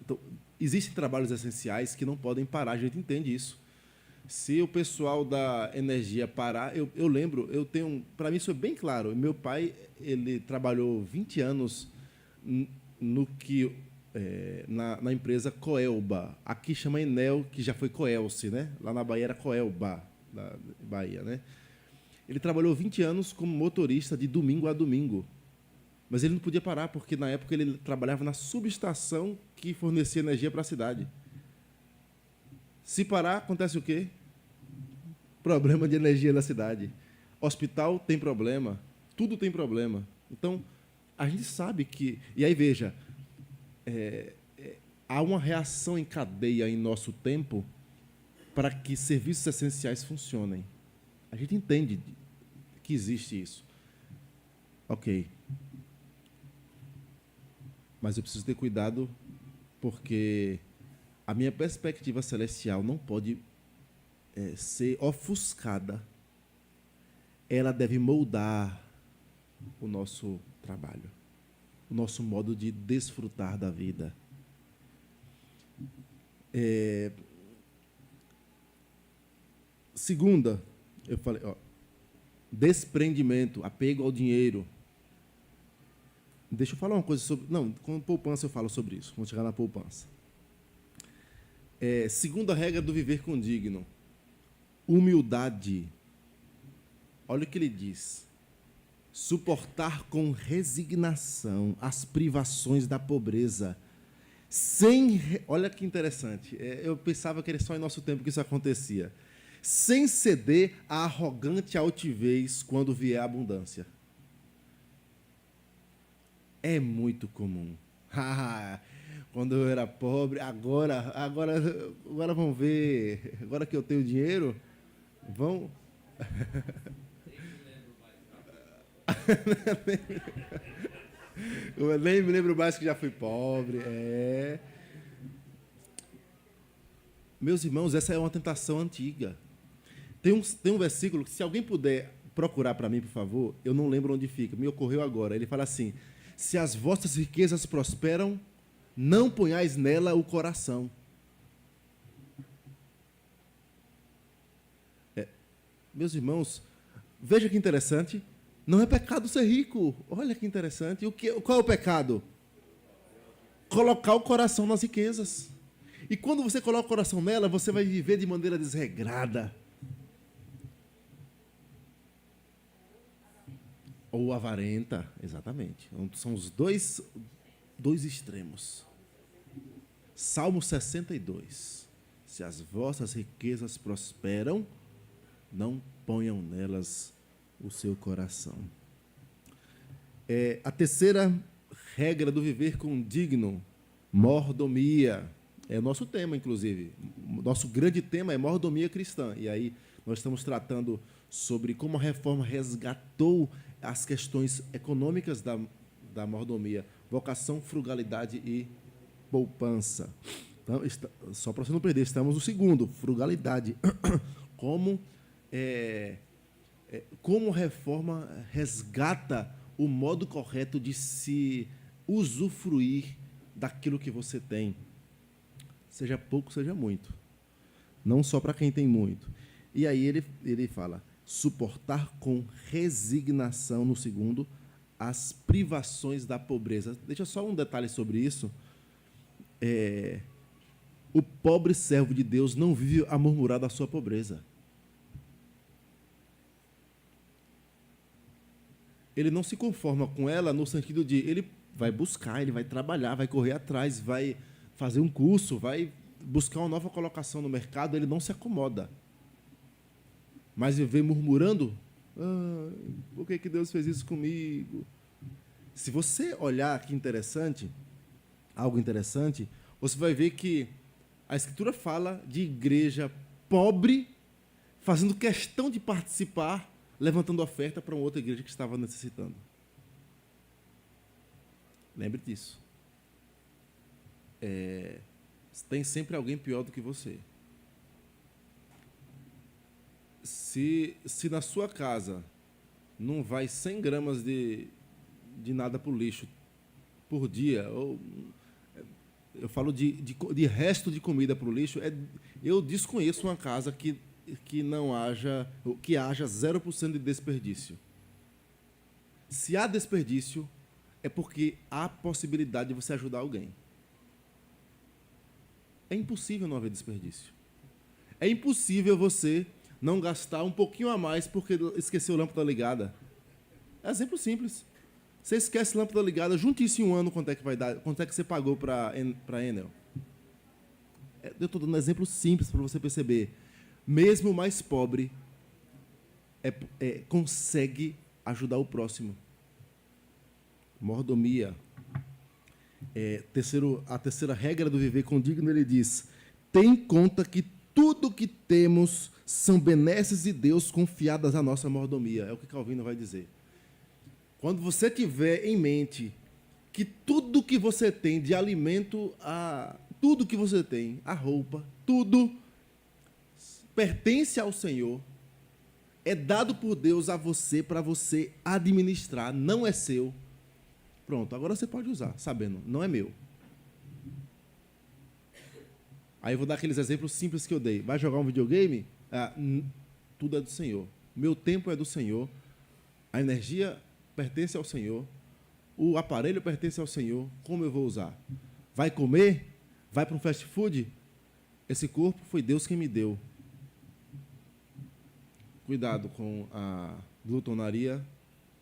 Então, existem trabalhos essenciais que não podem parar, a gente entende isso. Se o pessoal da energia parar, eu lembro, para mim isso é bem claro. Meu pai, ele trabalhou 20 anos no que na empresa Coelba. Aqui chama Enel, que já foi Coelce, né? Lá na Bahia era Coelba, da Bahia, né? Ele trabalhou 20 anos como motorista de domingo a domingo. Mas ele não podia parar, porque na época ele trabalhava na subestação que fornecia energia para a cidade. Se parar, acontece o quê? Problema de energia na cidade. Hospital tem problema, tudo tem problema. Então, a gente sabe que... E aí, veja, há uma reação em cadeia em nosso tempo para que serviços essenciais funcionem. A gente entende que existe isso. Ok. Mas eu preciso ter cuidado, porque a minha perspectiva celestial não pode ser ofuscada. Ela deve moldar o nosso trabalho, o nosso modo de desfrutar da vida. Segunda, eu falei, desprendimento, apego ao dinheiro. Deixa eu falar uma coisa sobre... Não, com poupança eu falo sobre isso. Vamos chegar na poupança. Segunda regra do viver condigno. Humildade. Olha o que ele diz. Suportar com resignação as privações da pobreza. Olha que interessante. Eu pensava que era só em nosso tempo que isso acontecia. Sem ceder à arrogante altivez quando vier a abundância. É muito comum. Quando eu era pobre, agora vão ver. Agora que eu tenho dinheiro, vão. Eu nem me lembro mais que já fui pobre. Meus irmãos, essa é uma tentação antiga. Tem um versículo que, se alguém puder procurar para mim, por favor, eu não lembro onde fica, me ocorreu agora. Ele fala assim: se as vossas riquezas prosperam, não ponhais nela o coração. Meus irmãos, veja que interessante. Não é pecado ser rico. Olha que interessante. Qual é o pecado? Colocar o coração nas riquezas. E quando você coloca o coração nela, você vai viver de maneira desregrada. Ou avarenta, exatamente. São os dois extremos. Salmo 62. Se as vossas riquezas prosperam, não ponham nelas o seu coração. A terceira regra do viver condigno, mordomia. É o nosso tema, inclusive. Nosso grande tema é mordomia cristã. E aí nós estamos tratando sobre como a reforma resgatou as questões econômicas da mordomia. Vocação, frugalidade e poupança. Então, só para você não perder, estamos no segundo, frugalidade. Como a reforma resgata o modo correto de se usufruir daquilo que você tem. Seja pouco, seja muito. Não só para quem tem muito. E aí ele fala, suportar com resignação, no segundo, as privações da pobreza. Deixa só um detalhe sobre isso. O pobre servo de Deus não vive a murmurar da sua pobreza. Ele não se conforma com ela no sentido de ele vai buscar, ele vai trabalhar, vai correr atrás, vai fazer um curso, vai buscar uma nova colocação no mercado, ele não se acomoda. Mas viver murmurando, por que Deus fez isso comigo? Se você olhar aqui algo interessante, você vai ver que a Escritura fala de igreja pobre, fazendo questão de participar, levantando oferta para uma outra igreja que estava necessitando. Lembre disso. Tem sempre alguém pior do que você. Se na sua casa não vai 100 gramas de nada para o lixo por dia, ou eu falo de resto de comida para o lixo, eu desconheço uma casa que haja 0% de desperdício. Se há desperdício, é porque há possibilidade de você ajudar alguém. É impossível não haver desperdício. É impossível você não gastar um pouquinho a mais porque esqueceu a lâmpada ligada. É exemplo simples. Você esquece a lâmpada ligada, junte isso em um ano, quanto é que vai dar? Quanto é que você pagou para a Enel? Eu estou dando um exemplo simples para você perceber. Mesmo o mais pobre consegue ajudar o próximo. Mordomia. A terceira regra do viver condigno, ele diz: tem em conta que tudo que temos são benesses de Deus confiadas à nossa mordomia. É o que Calvino vai dizer. Quando você tiver em mente que tudo que você tem de alimento, tudo que você tem, a roupa, tudo pertence ao Senhor, é dado por Deus a você para você administrar, não é seu. Pronto, agora você pode usar, sabendo, não é meu. Aí eu vou dar aqueles exemplos simples que eu dei. Vai jogar um videogame? Tudo é do Senhor. Meu tempo é do Senhor. A energia pertence ao Senhor. O aparelho pertence ao Senhor. Como eu vou usar? Vai comer? Vai para um fast food? Esse corpo foi Deus quem me deu. Cuidado com a glutonaria.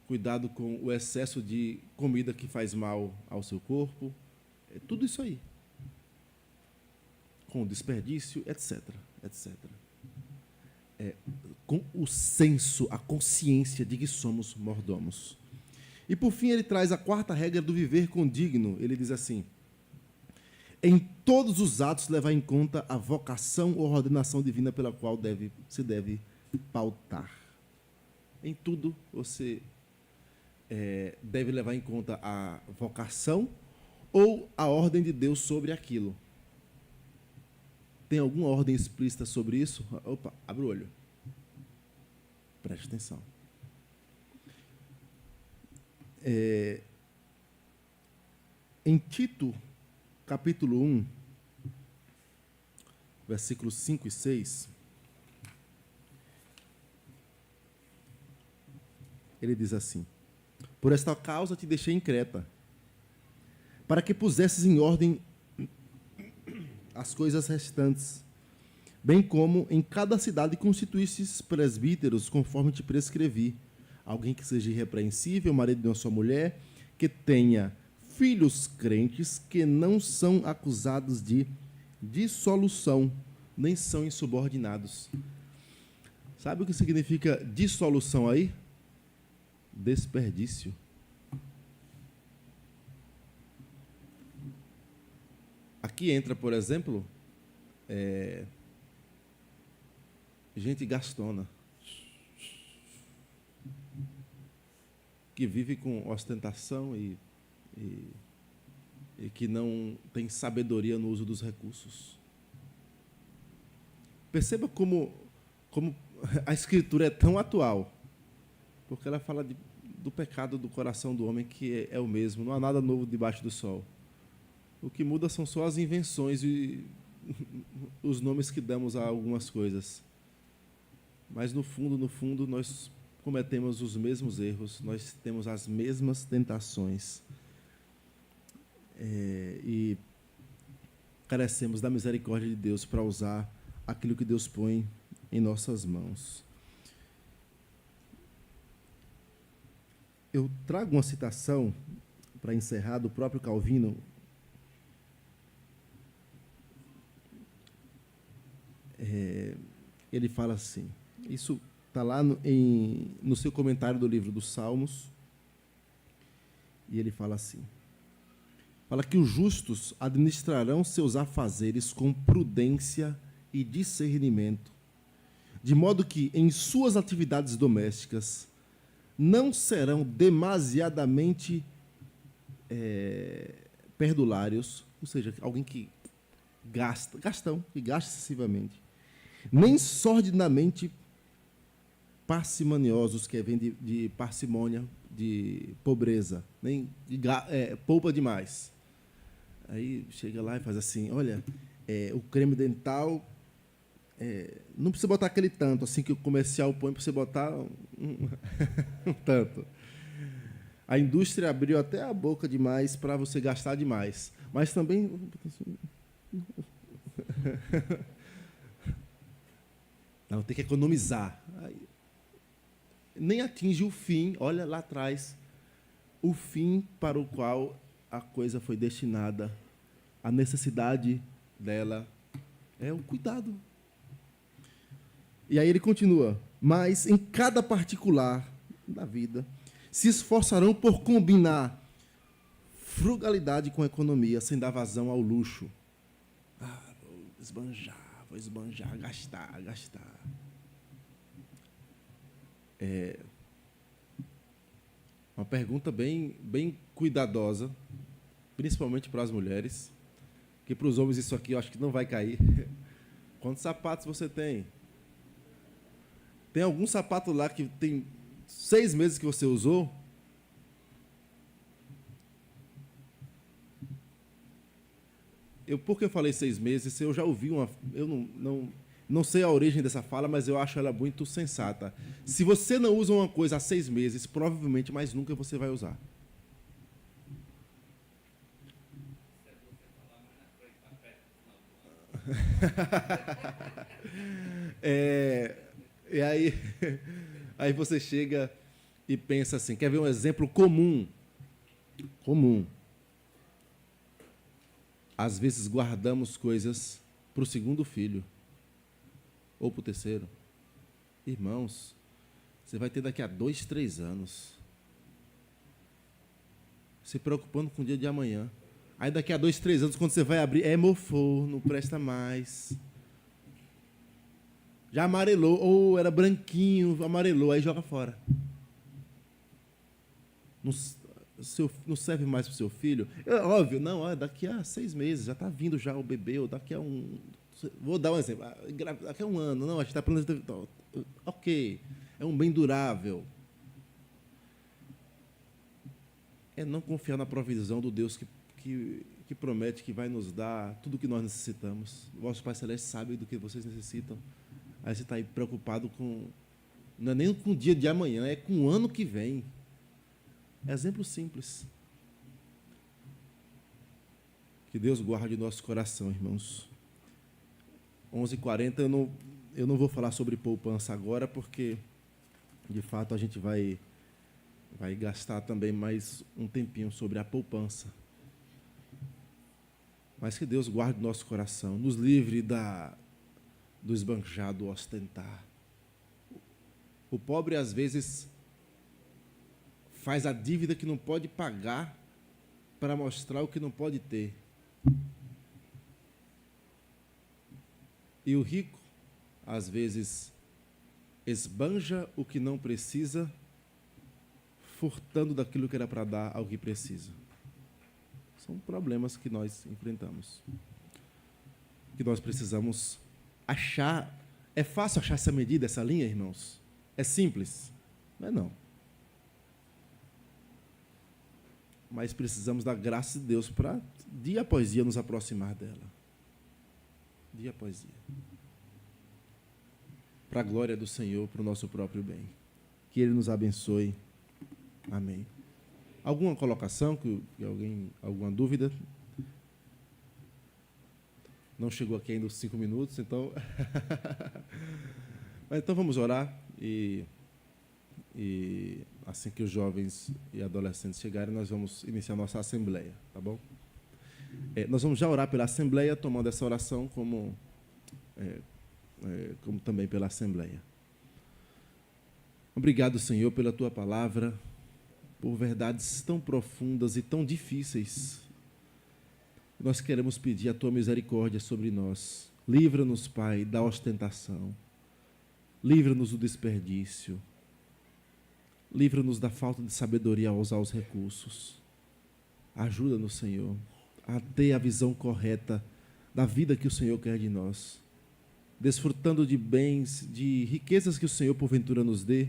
Cuidado com o excesso de comida que faz mal ao seu corpo. É tudo isso aí. Com desperdício, etc. etc. Com o senso, a consciência de que somos mordomos. E, por fim, ele traz a quarta regra do viver condigno. Ele diz assim: em todos os atos levar em conta a vocação ou ordenação divina pela qual se deve pautar. Em tudo você deve levar em conta a vocação ou a ordem de Deus sobre aquilo. Tem alguma ordem explícita sobre isso? Opa, abre o olho. Preste atenção. Em Tito, capítulo 1, versículos 5 e 6, ele diz assim: por esta causa te deixei em Creta, para que pusesses em ordem as coisas restantes, bem como em cada cidade constituísses presbíteros, conforme te prescrevi, alguém que seja irrepreensível, marido de uma só mulher, que tenha filhos crentes, que não são acusados de dissolução, nem são insubordinados. Sabe o que significa dissolução aí? Desperdício. Aqui entra, por exemplo, gente gastona, que vive com ostentação e que não tem sabedoria no uso dos recursos. Perceba como a Escritura é tão atual, porque ela fala do pecado do coração do homem, que é o mesmo, não há nada novo debaixo do sol. O que muda são só as invenções e os nomes que damos a algumas coisas. Mas, no fundo, nós cometemos os mesmos erros, nós temos as mesmas tentações. E carecemos da misericórdia de Deus para usar aquilo que Deus põe em nossas mãos. Eu trago uma citação, para encerrar, do próprio Calvino. Ele fala assim, isso está lá no seu comentário do livro dos Salmos, e ele fala assim, fala que os justos administrarão seus afazeres com prudência e discernimento, de modo que em suas atividades domésticas não serão demasiadamente perdulários, ou seja, alguém que gasta excessivamente, nem sordidamente parcimoniosos, que vem de parcimônia, de pobreza, nem poupa demais. Aí chega lá e faz assim, olha, o creme dental, não precisa botar aquele tanto, assim que o comercial põe para você botar um tanto. A indústria abriu até a boca demais para você gastar demais. Mas também... Não, tem que economizar. Nem atinge o fim, olha lá atrás, o fim para o qual a coisa foi destinada, a necessidade dela é o cuidado. E aí ele continua, mas em cada particular da vida se esforçarão por combinar frugalidade com economia, sem dar vazão ao luxo. Vou esbanjar, gastar. Uma pergunta bem cuidadosa, principalmente para as mulheres, que para os homens isso aqui eu acho que não vai cair. Quantos sapatos você tem? Tem algum sapato lá que tem 6 meses que você usou? Por que eu falei 6 meses? Eu já ouvi uma... Eu não sei a origem dessa fala, mas eu acho ela muito sensata. Se você não usa uma coisa há 6 meses, provavelmente mais nunca você vai usar. E aí você chega e pensa assim, quer ver um exemplo comum? Às vezes guardamos coisas para o segundo filho ou para o terceiro. Irmãos, você vai ter daqui a 2, 3 anos se preocupando com o dia de amanhã. Aí daqui a 2, 3 anos, quando você vai abrir, mofou, não presta mais. Já amarelou, ou era branquinho, amarelou, aí joga fora. Não serve mais para o seu filho? Óbvio, não, daqui a 6 meses, já está vindo já o bebê, ou daqui a um... Vou dar um exemplo, daqui a 1 ano, não, a gente está planejando... Ok, é um bem durável. É não confiar na provisão do Deus que promete que vai nos dar tudo o que nós necessitamos. O vosso Pai Celeste sabe do que vocês necessitam. Aí você está aí preocupado com... Não é nem com o dia de amanhã, é com o ano que vem. Exemplo simples. Que Deus guarde nosso coração, irmãos. 11h40, eu não vou falar sobre poupança agora, porque, de fato, a gente vai gastar também mais um tempinho sobre a poupança. Mas que Deus guarde nosso coração, nos livre do esbanjar, do ostentar. O pobre, às vezes, faz a dívida que não pode pagar para mostrar o que não pode ter. E o rico, às vezes, esbanja o que não precisa, furtando daquilo que era para dar ao que precisa. São problemas que nós enfrentamos. Que nós precisamos achar. É fácil achar essa medida, essa linha, irmãos? É simples? Não é não. Mas precisamos da graça de Deus para, dia após dia, nos aproximar dela. Dia após dia. Para a glória do Senhor, para o nosso próprio bem. Que Ele nos abençoe. Amém. Alguma colocação? Alguma dúvida? Não chegou aqui ainda os 5 minutos, então... Então vamos orar e assim que os jovens e adolescentes chegarem, nós vamos iniciar nossa assembleia, tá bom? Nós vamos já orar pela assembleia, tomando essa oração como também pela assembleia. Obrigado, Senhor, pela Tua palavra, por verdades tão profundas e tão difíceis. Nós queremos pedir a Tua misericórdia sobre nós. Livra-nos, Pai, da ostentação. Livra-nos do desperdício. Livra-nos da falta de sabedoria ao usar os recursos. Ajuda-nos, Senhor, a ter a visão correta da vida que o Senhor quer de nós. Desfrutando de bens, de riquezas que o Senhor porventura nos dê,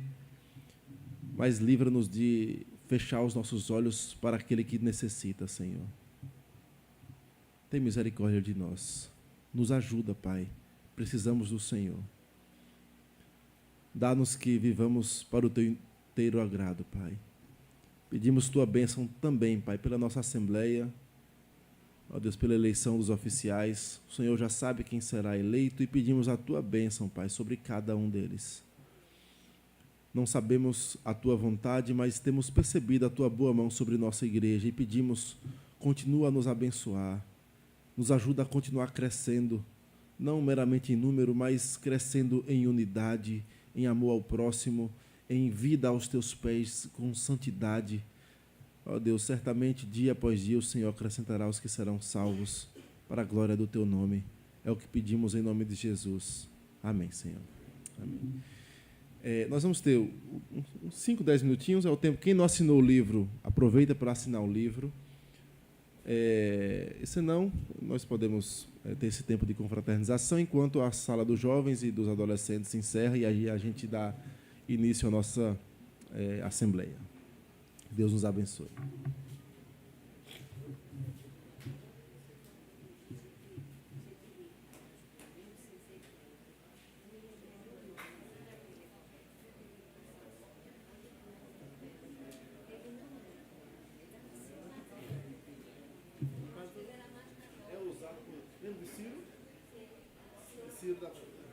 mas livra-nos de fechar os nossos olhos para aquele que necessita, Senhor. Tem misericórdia de nós. Nos ajuda, Pai. Precisamos do Senhor. Dá-nos que vivamos para o Teu inteiro agrado, Pai. Pedimos tua bênção também, Pai, pela nossa Assembleia, ó Deus, pela eleição dos oficiais. O Senhor já sabe quem será eleito e pedimos a tua bênção, Pai, sobre cada um deles. Não sabemos a tua vontade, mas temos percebido a tua boa mão sobre nossa igreja e pedimos, continua a nos abençoar, nos ajuda a continuar crescendo, não meramente em número, mas crescendo em unidade, em amor ao próximo, em vida aos teus pés, com santidade. Ó Deus, certamente dia após dia o Senhor acrescentará os que serão salvos para a glória do teu nome. É o que pedimos em nome de Jesus. Amém, Senhor. Amém. Nós vamos ter uns 5, 10 minutinhos, é o tempo. Quem não assinou o livro, aproveita para assinar o livro. Senão, nós podemos ter esse tempo de confraternização, enquanto a sala dos jovens e dos adolescentes se encerra e aí a gente dá início à nossa assembleia. Deus nos abençoe.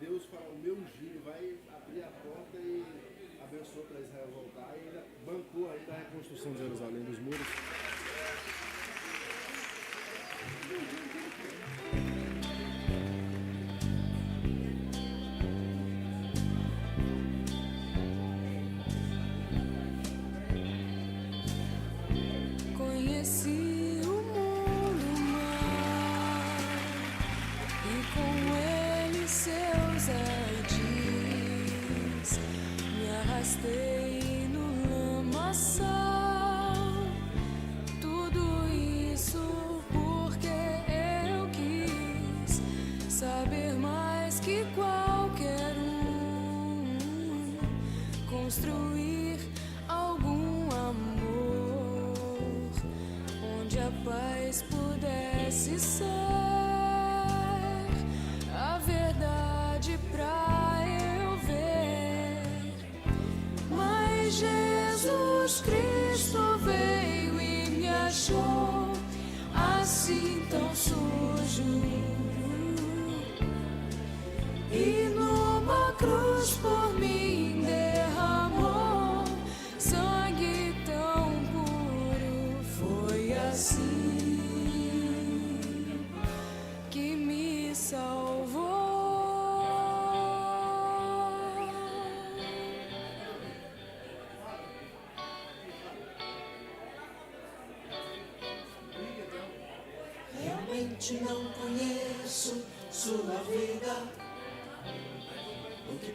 Deus fala, o meu ungido vai abrir a porta e abençoou para Israel voltar e ainda bancou ainda a reconstrução de Jerusalém dos muros. Conheci o mundo mar e com ele seus ardis, me arrastei no lamaçal. Tudo isso porque eu quis saber mais que qualquer um, construir algum amor onde a paz pudesse ser a verdade pra eu ver. Mas Jesus Cristo veio e me achou assim tão sujo, e numa cruz por mim derramou sangue tão puro. Foi assim que me salvou. Realmente não conheço sua vida. O que